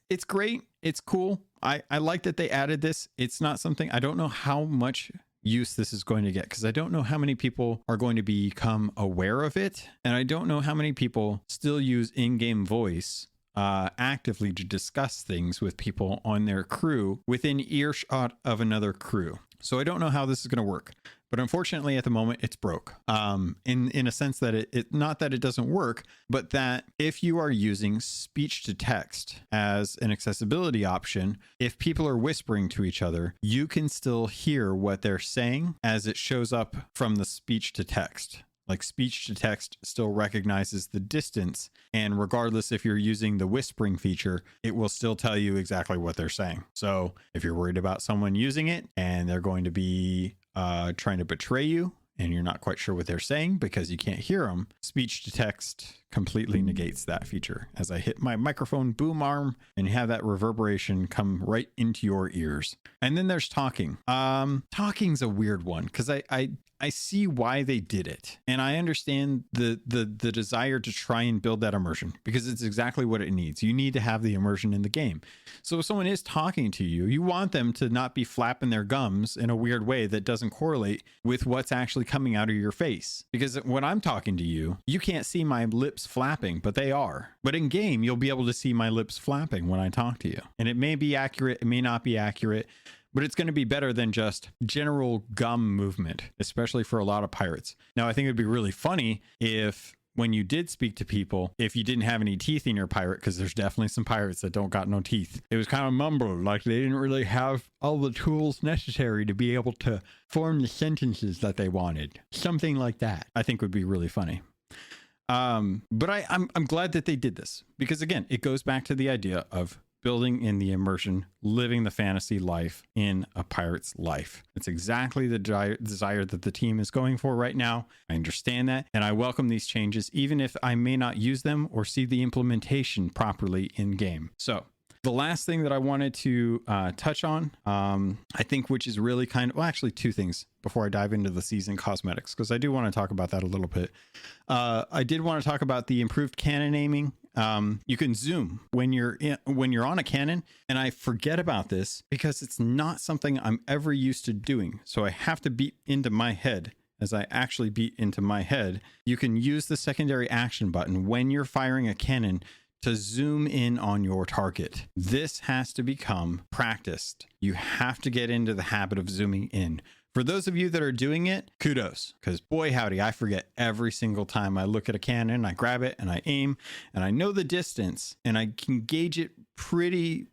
it's great. It's cool. I like that they added this. It's not something, I don't know how much use this is going to get, because I don't know how many people are going to become aware of it. And I don't know how many people still use in-game voice actively to discuss things with people on their crew within earshot of another crew. So I don't know how this is going to work, but unfortunately at the moment it's broke. In a sense that it not that it doesn't work, but that if you are using speech to text as an accessibility option, if people are whispering to each other, you can still hear what they're saying as it shows up from the speech to text. Like, speech to text still recognizes the distance, and regardless if you're using the whispering feature, it will still tell you exactly what they're saying. So if you're worried about someone using it and they're going to be trying to betray you and you're not quite sure what they're saying because you can't hear them, speech to text completely negates that feature. As I hit my microphone boom arm and you have that reverberation come right into your ears. And then there's talking. Talking's a weird one, because I see why they did it. And I understand the desire to try and build that immersion, because it's exactly what it needs. You need to have the immersion in the game. So if someone is talking to you, you want them to not be flapping their gums in a weird way that doesn't correlate with what's actually coming out of your face. Because when I'm talking to you, you can't see my lips flapping, but they are. But in game, you'll be able to see my lips flapping when I talk to you. And it may be accurate, it may not be accurate, but it's going to be better than just general gum movement, especially for a lot of pirates. Now, I think it'd be really funny if when you did speak to people, if you didn't have any teeth in your pirate, because there's definitely some pirates that don't got no teeth. It was kind of mumbled, like they didn't really have all the tools necessary to be able to form the sentences that they wanted. Something like that, I think would be really funny. But I'm glad that they did this, because again, it goes back to the idea of building in the immersion, living the fantasy life in a pirate's life. It's exactly the desire that the team is going for right now. I understand that, and I welcome these changes, even if I may not use them or see the implementation properly in game. So the last thing that I wanted to touch on, I think, which is really well, actually two things before I dive into the season cosmetics, because I do want to talk about that a little bit. I did want to talk about the improved cannon aiming. You can zoom when you're on a cannon, and I forget about this because it's not something I'm ever used to doing. So I have to beat into my head. As I actually beat into my head, you can use the secondary action button when you're firing a cannon to zoom in on your target. This has to become practiced. You have to get into the habit of zooming in. For those of you that are doing it, kudos, because boy howdy, I forget every single time I look at a cannon, I grab it and I aim, and I know the distance and I can gauge it pretty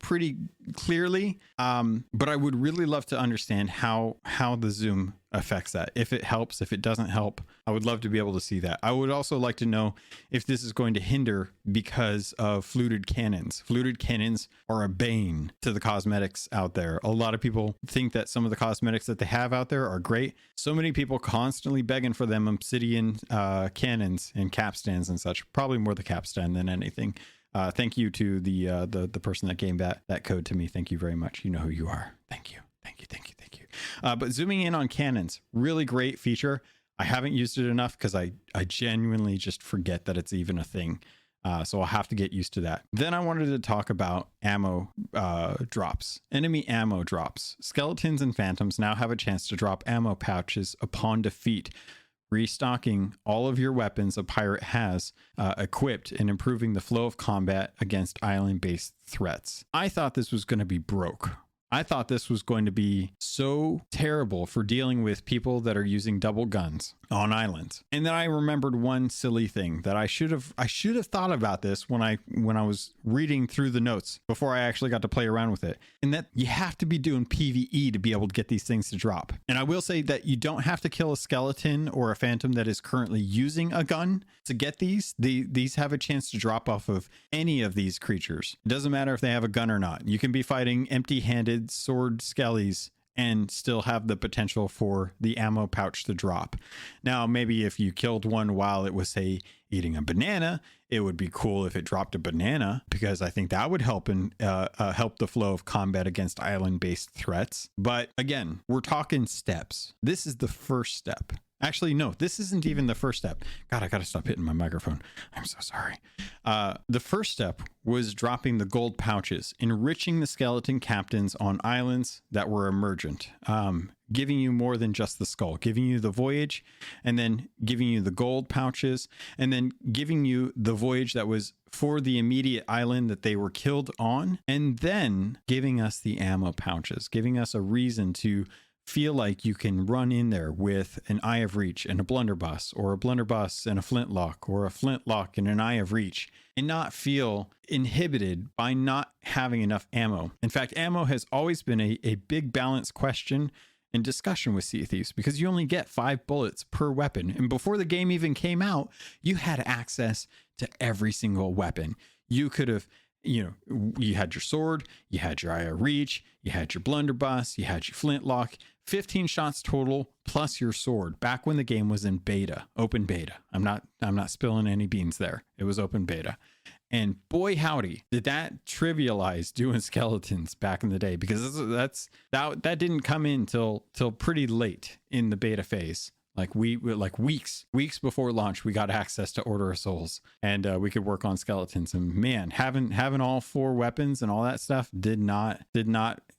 clearly. But I would really love to understand how the zoom affects that. If it helps, if it doesn't help, I would love to be able to see that. I would also like to know if this is going to hinder because of fluted cannons. Fluted cannons are a bane to the cosmetics out there. A lot of people think that some of the cosmetics that they have out there are great. So many people constantly begging for them obsidian cannons and capstans and such. Probably more the capstan than anything. Thank you to the person that gave that code to me. Thank you very much. You know who you are. Thank you. But zooming in on cannons, really great feature. I haven't used it enough because I genuinely just forget that it's even a thing. So I'll have to get used to that. Then I wanted to talk about ammo drops, enemy ammo drops. Skeletons and phantoms now have a chance to drop ammo pouches upon defeat, restocking all of your weapons a pirate has equipped and improving the flow of combat against island-based threats. I thought this was going to be broke. I thought this was going to be so terrible for dealing with people that are using double guns. on islands. And then I remembered one silly thing that I should have thought about this when I was reading through the notes before I actually got to play around with it. And that you have to be doing PvE to be able to get these things to drop. And I will say that you don't have to kill a skeleton or a phantom that is currently using a gun to get these. These have a chance to drop off of any of these creatures. It doesn't matter if they have a gun or not. You can be fighting empty-handed sword skellies and still have the potential for the ammo pouch to drop. Now, maybe if you killed one while it was, say, eating a banana, it would be cool if it dropped a banana, because I think that would help help the flow of combat against island-based threats. But again, we're talking steps. This is the first step. Actually, no, this isn't even the first step. God, I got to stop hitting my microphone. I'm so sorry. The first step was dropping the gold pouches, enriching the skeleton captains on islands that were emergent, giving you more than just the skull, giving you the voyage, and then giving you the gold pouches, and then giving you the voyage that was for the immediate island that they were killed on, and then giving us the ammo pouches, giving us a reason to feel like you can run in there with an Eye of Reach and a blunderbuss, or a blunderbuss and a flintlock, or a flintlock and an Eye of Reach, and not feel inhibited by not having enough ammo. In fact, ammo has always been a big balance question and discussion with Sea of Thieves, because you only get 5 bullets per weapon. And before the game even came out, you had access to every single weapon. You could have, you had your sword, you had your Eye of Reach, you had your blunderbuss, you had your flintlock, 15 shots total plus your sword, back when the game was in beta, open beta. I'm not spilling any beans there. It was open beta. And boy howdy, did that trivialize doing skeletons back in the day, because that didn't come in till pretty late in the beta phase. Like weeks before launch, we got access to Order of Souls, and we could work on skeletons. And man, having all 4 weapons and all that stuff did not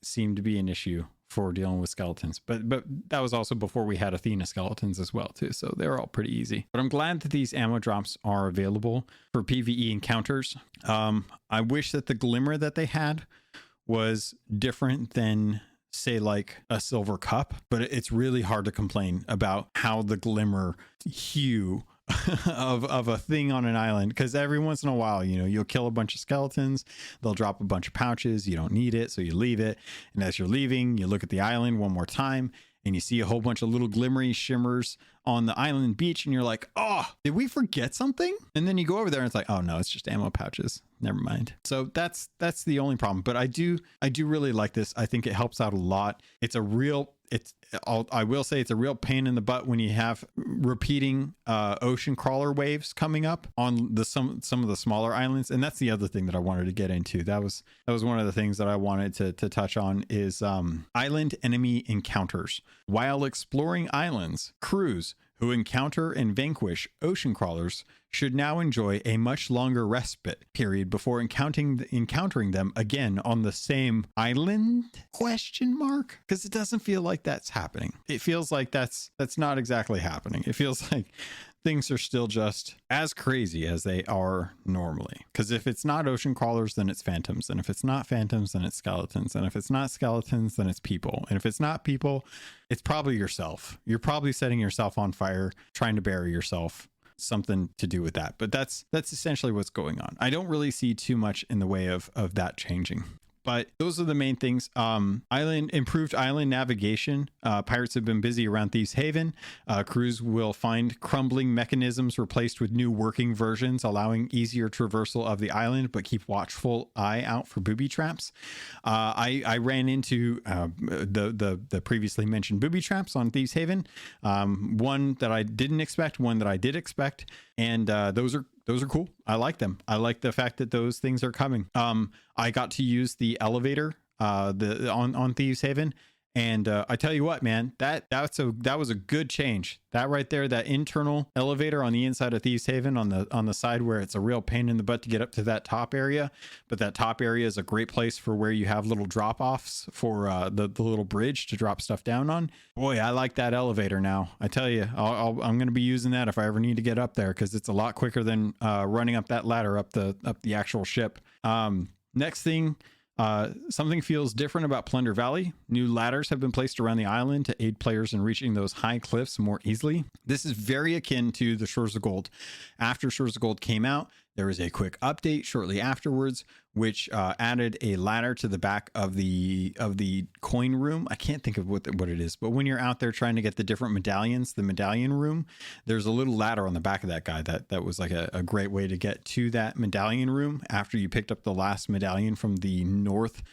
seem to be an issue for dealing with skeletons. But that was also before we had Athena skeletons as well too, so they're all pretty easy. But I'm glad that these ammo drops are available for PvE encounters. I wish that the glimmer that they had was different than, say, like a silver cup, but it's really hard to complain about how the glimmer hue of a thing on an island, because every once in a while, you'll kill a bunch of skeletons, they'll drop a bunch of pouches, you don't need it, so you leave it, and as you're leaving, you look at the island one more time and you see a whole bunch of little glimmery shimmers on the island beach, and you're like, oh, did we forget something? And then you go over there and it's like, oh no, it's just ammo pouches, never mind. So that's the only problem. But I do really like this. I think it helps out a lot. I will say it's a real pain in the butt when you have repeating ocean crawler waves coming up on some of the smaller islands. And that's the other thing that I wanted to get into. That was one of the things that I wanted to touch on is island enemy encounters. While exploring islands, crews who encounter and vanquish ocean crawlers should now enjoy a much longer respite period before encountering them again on the same island ? Because it doesn't feel like that's happening. It feels like that's not exactly happening. It feels like things are still just as crazy as they are normally. Because if it's not ocean crawlers, then it's phantoms. And if it's not phantoms, then it's skeletons. And if it's not skeletons, then it's people. And if it's not people, it's probably yourself. You're probably setting yourself on fire, trying to bury yourself. Something to do with that. But that's essentially what's going on. I don't really see too much in the way of that changing. But those are the main things. Improved island navigation. Pirates have been busy around Thieves Haven. Crews will find crumbling mechanisms replaced with new working versions, allowing easier traversal of the island, but keep watchful eye out for booby traps. I ran into the previously mentioned booby traps on Thieves Haven. One that I didn't expect, one that I did expect, and those are cool. I like them. I like the fact that those things are coming. I got to use the elevator on Thieves Haven, and I tell you what, man, that was a good change. That right there, that internal elevator on the inside of Thieves Haven on the side where it's a real pain in the butt to get up to that top area, but that top area is a great place for where you have little drop-offs for the little bridge to drop stuff down on. Boy, I like that elevator now. I tell you, I'm going to be using that if I ever need to get up there, because it's a lot quicker than running up that ladder up the actual ship. Next thing, Something feels different about Plunder Valley. New ladders have been placed around the island to aid players in reaching those high cliffs more easily. This is very akin to the Shores of Gold. After Shores of Gold came out, there was a quick update shortly afterwards, which added a ladder to the back of the coin room. I can't think of what it is, but when you're out there trying to get the different medallions, the medallion room, there's a little ladder on the back of that guy that was like a great way to get to that medallion room after you picked up the last medallion from the north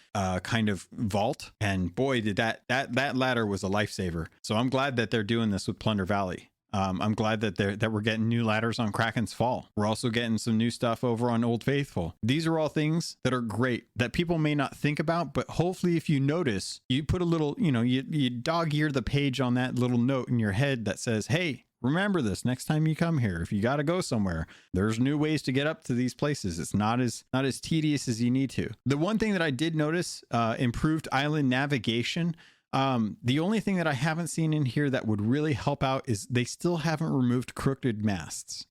kind of vault. And boy, did that ladder was a lifesaver. So I'm glad that they're doing this with Plunder Valley. I'm glad that we're getting new ladders on Kraken's Fall. We're also getting some new stuff over on Old Faithful. These are all things that are great that people may not think about, but hopefully if you notice, you put a little, you dog ear the page on that little note in your head that says, hey, remember this next time you come here. If you got to go somewhere, there's new ways to get up to these places. It's not as tedious as you need to. The one thing that I did notice, improved island navigation. The only thing that I haven't seen in here that would really help out is they still haven't removed crooked masts.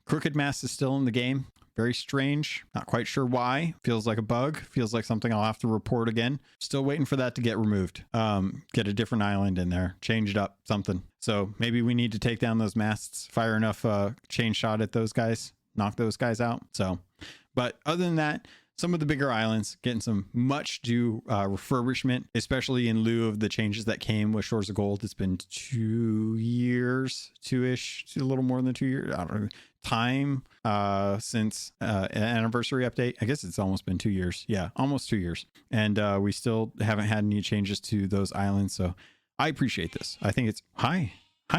Crooked mast is still in the game. Very strange. Not quite sure why. Feels like a bug. Feels like something I'll have to report again. Still waiting for that to get removed. Get a different island in there. Change it up. Something. So maybe we need to take down those masts. Fire enough chain shot at those guys. Knock those guys out. So, but other than that, some of the bigger islands getting some much due refurbishment, especially in lieu of the changes that came with Shores of Gold. It's been 2 years, two-ish, a little more than 2 years. I don't know. Time since an anniversary update. I guess it's almost been 2 years. Yeah, almost 2 years. And we still haven't had any changes to those islands. So I appreciate this. I think it's hi,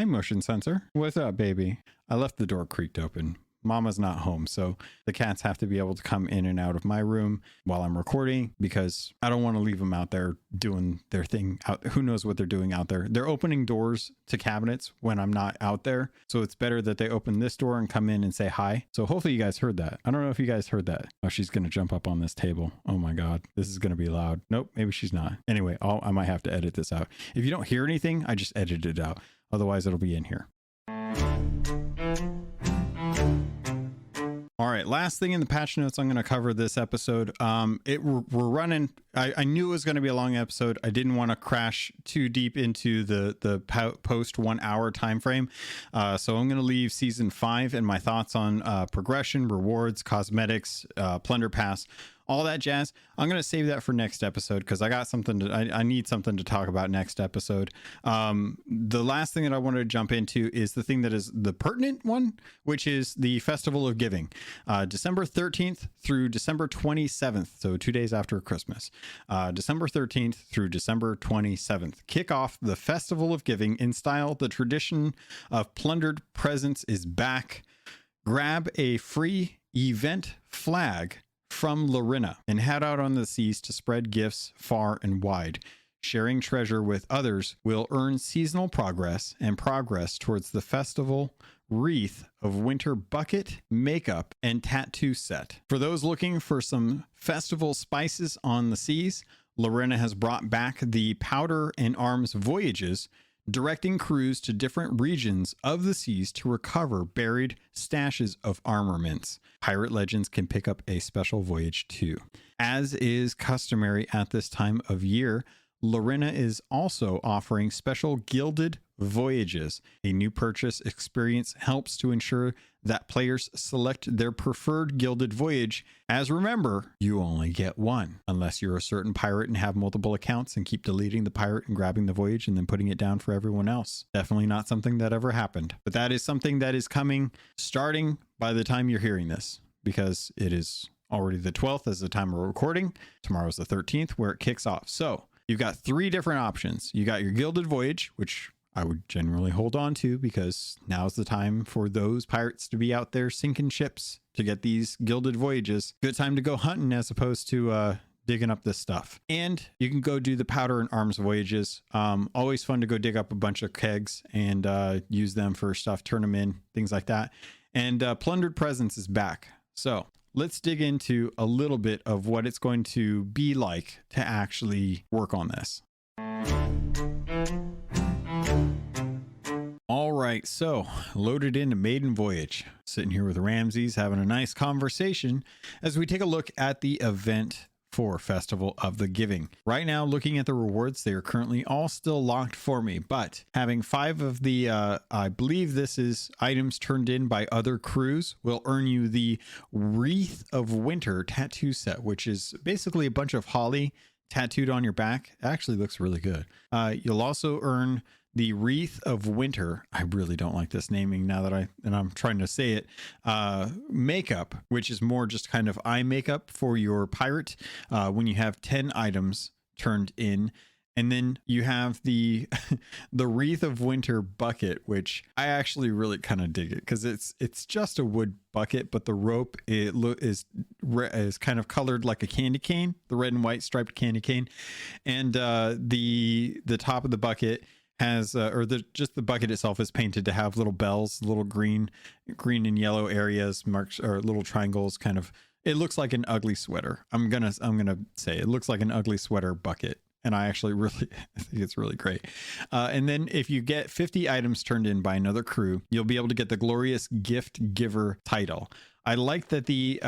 motion sensor. What's up, baby? I left the door creaked open. Mama's not home, so the cats have to be able to come in and out of my room while I'm recording because I don't want to leave them out there doing their thing out. Who knows what they're doing out there? They're opening doors to cabinets when I'm not out there, so it's better that they open this door and come in and say hi. So hopefully you guys heard that. I don't know if you guys heard that. Oh, she's gonna jump up on this table. Oh my god, this is gonna be loud. Nope, maybe she's not. Anyway, I might have to edit this out. If you don't hear anything, I just edited it out. Otherwise it'll be in here. All right, last thing in the patch notes I'm going to cover this episode. We're running. I knew it was going to be a long episode. I didn't want to crash too deep into the post 1 hour time frame. So I'm going to leave season 5 and my thoughts on progression, rewards, cosmetics, plunder pass, all that jazz. I'm going to save that for next episode because I got something I need something to talk about next episode. The last thing that I wanted to jump into is the thing that is the pertinent one, which is the Festival of Giving, December 13th through December 27th. So 2 days after Christmas, December 13th through December 27th. Kick off the Festival of Giving in style. The tradition of plundered presents is back. Grab a free event flag from Lorena and head out on the seas to spread gifts far and wide. Sharing treasure with others will earn seasonal progress and progress towards the festival wreath of winter bucket, makeup, and tattoo set. For those looking for some festival spices on the seas, Lorena has brought back the Powder and Arms voyages, directing crews to different regions of the seas to recover buried stashes of armaments. Pirate Legends can pick up a special voyage too. As is customary at this time of year, Lorena is also offering special gilded voyages. A new purchase experience helps to ensure that players select their preferred gilded voyage, as remember, you only get one, unless you're a certain pirate and have multiple accounts and keep deleting the pirate and grabbing the voyage and then putting it down for everyone else. Definitely not something that ever happened, but that is something that is coming starting by the time you're hearing this, because it is already the 12th as the time we're recording. Tomorrow's the 13th where it kicks off. So you've got 3 different options. You got your gilded voyage, which I would generally hold on to because now's the time for those pirates to be out there sinking ships to get these gilded voyages. Good time to go hunting as opposed to digging up this stuff. And you can go do the Powder and Arms voyages. Always fun to go dig up a bunch of kegs and use them for stuff, turn them in, things like that. And Plundered Presents is back. So let's dig into a little bit of what it's going to be like to actually work on this. All right, so loaded into maiden voyage, sitting here with Ramses having a nice conversation as we take a look at the event for Festival of the Giving. Right now, looking at the rewards, they are currently all still locked for me, but having 5 of the, I believe this is items turned in by other crews, will earn you the Wreath of Winter tattoo set, which is basically a bunch of holly tattooed on your back. It actually looks really good. You'll also earn the Wreath of Winter. I really don't like this naming now that I'm trying to say it. Makeup, which is more just kind of eye makeup for your pirate when you have 10 items turned in. And then you have the the Wreath of Winter bucket, which I actually really kind of dig it because it's just a wood bucket, but the rope is kind of colored like a candy cane, the red and white striped candy cane, and the top of the bucket has just the bucket itself is painted to have little bells, little green and yellow areas, marks or little triangles. Kind of, it looks like an ugly sweater. I'm gonna say it looks like an ugly sweater bucket. And I actually really I think it's really great. And then if you get 50 items turned in by another crew, you'll be able to get the Glorious Gift Giver title. I like that the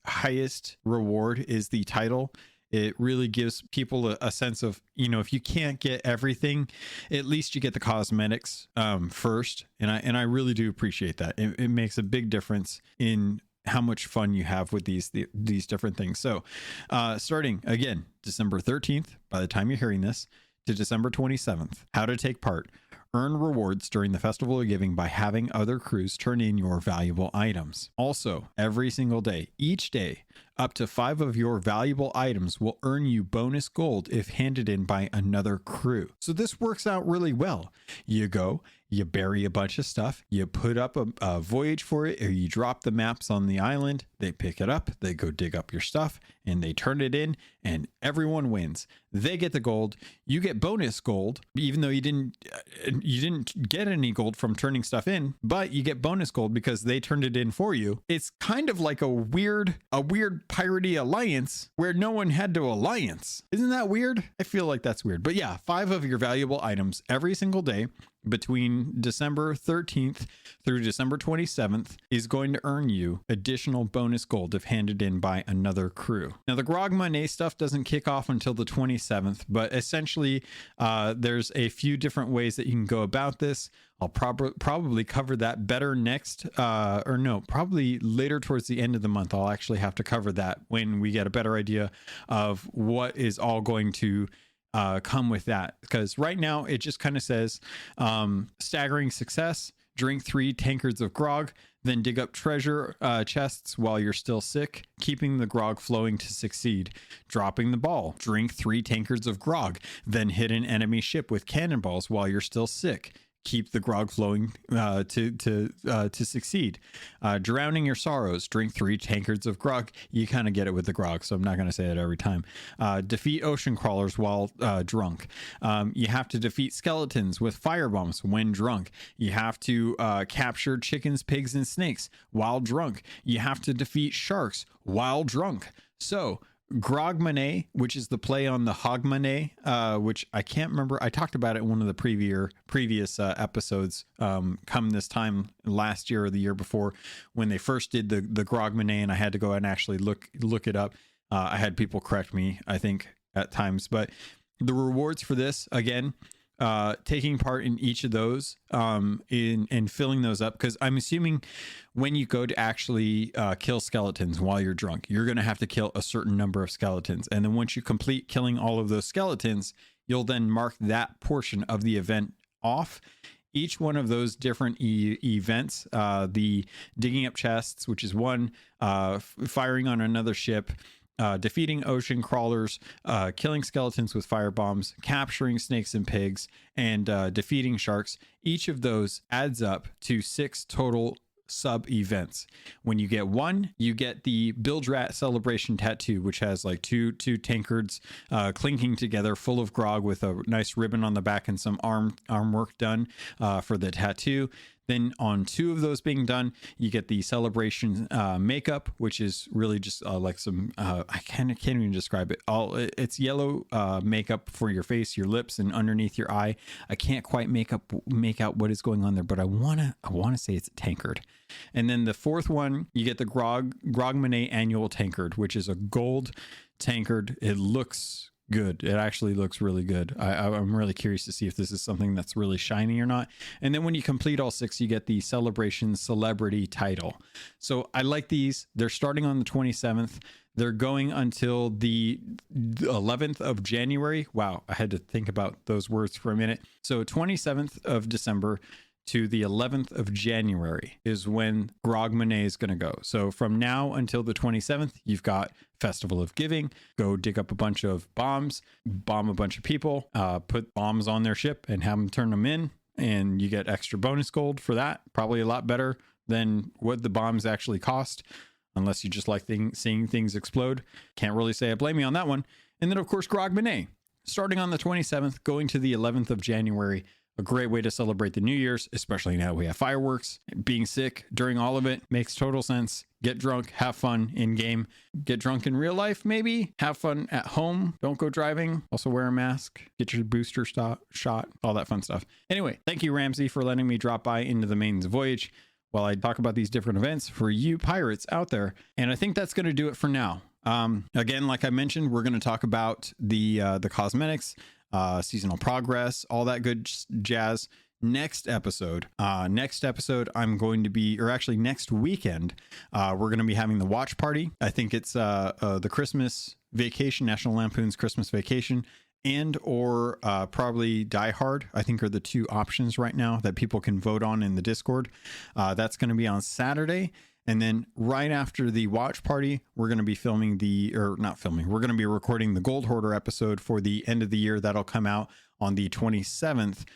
highest reward is the title. It really gives people a sense of, if you can't get everything, at least you get the cosmetics first. And I really do appreciate that. It makes a big difference in how much fun you have with these different things. So starting again, December 13th, by the time you're hearing this, to December 27th, how to take part. Earn rewards during the Festival of Giving by having other crews turn in your valuable items. Also, every single day, each day, up to 5 of your valuable items will earn you bonus gold if handed in by another crew. So this works out really well. You go, you bury a bunch of stuff, you put up a voyage for it, or you drop the maps on the island, they pick it up, they go dig up your stuff, and they turn it in, and everyone wins. They get the gold, you get bonus gold, even though you didn't get any gold from turning stuff in, but you get bonus gold because they turned it in for you. It's kind of like a weird piratey alliance where no one had to alliance. Isn't that weird? I feel like that's weird. But yeah, 5 of your valuable items every single day between December 13th through December 27th is going to earn you additional bonus gold if handed in by another crew. Now, the Grog Money stuff doesn't kick off until the 27th, but essentially there's a few different ways that you can go about this. I'll probably cover that better next, probably later towards the end of the month. I'll actually have to cover that when we get a better idea of what is all going to come with that, because right now it just kind of says staggering success, drink 3 tankards of grog, then dig up treasure chests while you're still sick, keeping the grog flowing to succeed, dropping the ball, drink 3 tankards of grog, then hit an enemy ship with cannonballs while you're still sick, keep the grog flowing to succeed. Drowning your sorrows, drink 3 tankards of grog. You kind of get it with the grog, so I'm not going to say it every time. Defeat ocean crawlers while drunk. You have to defeat skeletons with firebombs when drunk. You have to capture chickens, pigs, and snakes while drunk. You have to defeat sharks while drunk. So Grogmanay, which is the play on the Hogmanay, which I can't remember. I talked about it in one of the previous episodes come this time last year or the year before when they first did the Grogmanay, and I had to go and actually look it up. I had people correct me, I think, at times. But the rewards for this, again, taking part in each of those in filling those up, because I'm assuming when you go to actually kill skeletons while you're drunk, you're going to have to kill a certain number of skeletons, and then once you complete killing all of those skeletons, you'll then mark that portion of the event off. Each one of those different events, the digging up chests, which is one, firing on another ship, defeating ocean crawlers, killing skeletons with firebombs, capturing snakes and pigs, and defeating sharks. Each of those adds up to 6 total sub events. When you get one, you get the Bilge-Rat Celebration tattoo, which has like two tankards clinking together full of grog with a nice ribbon on the back and some arm work done for the tattoo. Then on 2 of those being done, you get the celebration makeup, which is really just like some I can't even describe it. It's yellow makeup for your face, your lips, and underneath your eye. I can't quite make out what is going on there, but I wanna say it's a tankard. And then the 4th one, you get the Grogmanay annual tankard, which is a gold tankard. It looks good. It actually looks really good. I'm really curious to see if this is something that's really shiny or not. And then when you complete all 6, you get the celebration celebrity title. So I like these. They're starting on the 27th. They're going until the 11th of January. Wow, I had to think about those words for a minute. So 27th of December to the 11th of January is when Grogmanay is going to go. So from now until the 27th, you've got Festival of Giving. Go dig up a bunch of bombs, bomb a bunch of people, put bombs on their ship and have them turn them in. And you get extra bonus gold for that. Probably a lot better than what the bombs actually cost, unless you just like seeing things explode. Can't really say I blame you on that one. And then, of course, Grogmanay, starting on the 27th, going to the 11th of January. A great way to celebrate the New Year's, especially now we have fireworks. Being sick during all of it makes total sense. Get drunk, have fun in game. Get drunk in real life, maybe. Have fun at home. Don't go driving. Also wear a mask. Get your booster shot. All that fun stuff. Anyway, thank you, Ramsey, for letting me drop by into the Maiden's Voyage while I talk about these different events for you pirates out there. And I think that's going to do it for now. Again, like I mentioned, we're going to talk about the cosmetics, seasonal progress, all that good jazz next episode. I'm going to be, or actually next weekend, we're going to be having the watch party. I think it's the Christmas Vacation, National Lampoon's Christmas Vacation, and or probably Die Hard, I think, are the 2 options right now that people can vote on in the Discord. That's going to be on Saturday. And then right after the watch party, we're going to be we're going to be recording the Gold Hoarder episode for the end of the year. That'll come out on the 27th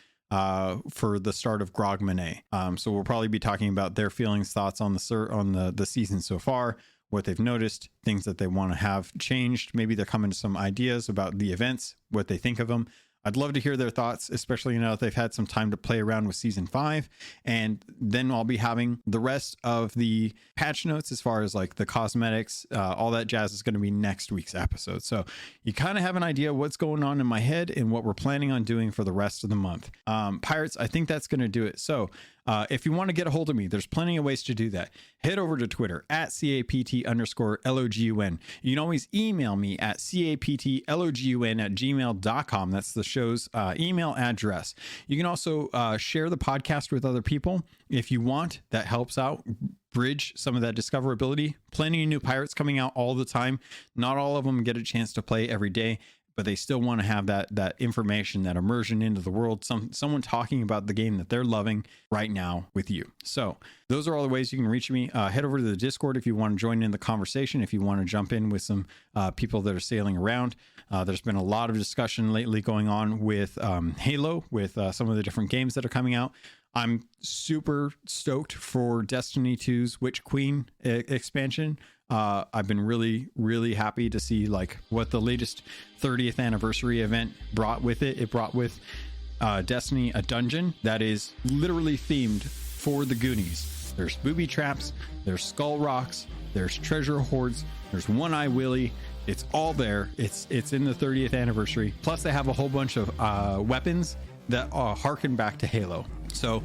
for the start of Grogmanay. So we'll probably be talking about their feelings, thoughts on the season so far, what they've noticed, things that they want to have changed. Maybe they're coming to some ideas about the events, what they think of them. I'd love to hear their thoughts, especially now that they've had some time to play around with season 5. And then I'll be having the rest of the patch notes as far as like the cosmetics, all that jazz is going to be next week's episode. So you kind of have an idea what's going on in my head and what we're planning on doing for the rest of the month. Pirates, I think that's going to do it. So if you want to get a hold of me, there's plenty of ways to do that. Head over to Twitter at CAPT_LOGUN. You can always email me at CAPTLOGUN@gmail.com. That's the show's email address. You can also share the podcast with other people if you want. That helps out bridge some of that discoverability. Plenty of new pirates coming out all the time. Not all of them get a chance to play every day, but they still want to have that information, that immersion into the world, someone talking about the game that they're loving right now with you. So those are all the ways you can reach me. Head over to the Discord if you want to join in the conversation, if you want to jump in with some people that are sailing around. There's been a lot of discussion lately going on with Halo, with some of the different games that are coming out. I'm super stoked for Destiny 2's Witch Queen expansion. I've been really, really happy to see like what the latest 30th anniversary event brought with it. It brought with Destiny a dungeon that is literally themed for the Goonies. There's booby traps, there's skull rocks, there's treasure hoards, there's One-Eye Willie. It's all there. It's in the 30th anniversary. Plus they have a whole bunch of weapons that harken back to Halo. So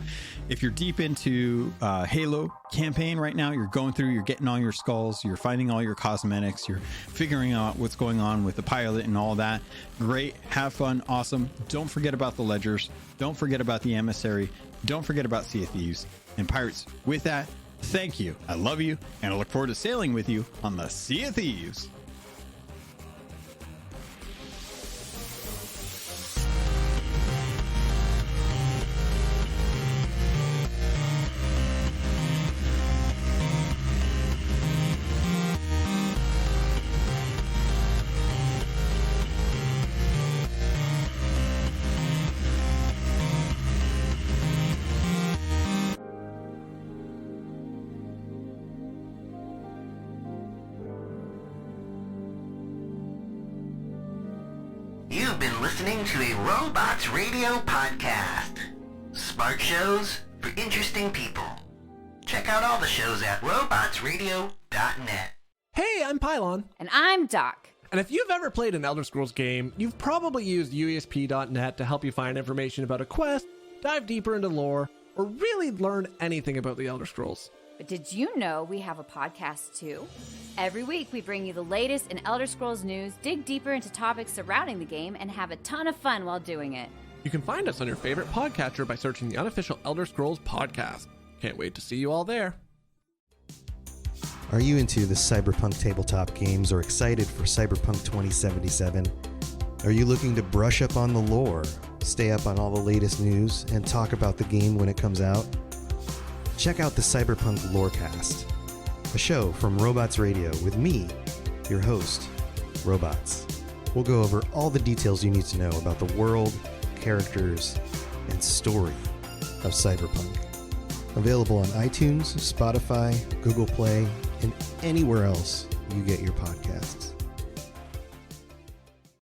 if you're deep into Halo campaign right now, you're going through, you're getting all your skulls, you're finding all your cosmetics, you're figuring out what's going on with the pilot and all that. Great. Have fun. Awesome. Don't forget about the ledgers. Don't forget about the emissary. Don't forget about Sea of Thieves. And pirates, with that, thank you. I love you. And I look forward to sailing with you on the Sea of Thieves. You've been listening to a Robots Radio podcast. Smart shows for interesting people. Check out all the shows at robotsradio.net. Hey, I'm Pylon. And I'm Doc. And if you've ever played an Elder Scrolls game, you've probably used UESP.net to help you find information about a quest, dive deeper into lore, or really learn anything about the Elder Scrolls. But did you know we have a podcast too? Every week we bring you the latest in Elder Scrolls news, dig deeper into topics surrounding the game, and have a ton of fun while doing it. You can find us on your favorite podcatcher by searching the unofficial Elder Scrolls podcast. Can't wait to see you all there. Are you into the cyberpunk tabletop games or excited for Cyberpunk 2077? Are you looking to brush up on the lore, stay up on all the latest news, and talk about the game when it comes out? Check out the Cyberpunk Lorecast, a show from Robots Radio with me, your host, Robots. We'll go over all the details you need to know about the world, characters, and story of Cyberpunk. Available on iTunes, Spotify, Google Play, and anywhere else you get your podcasts.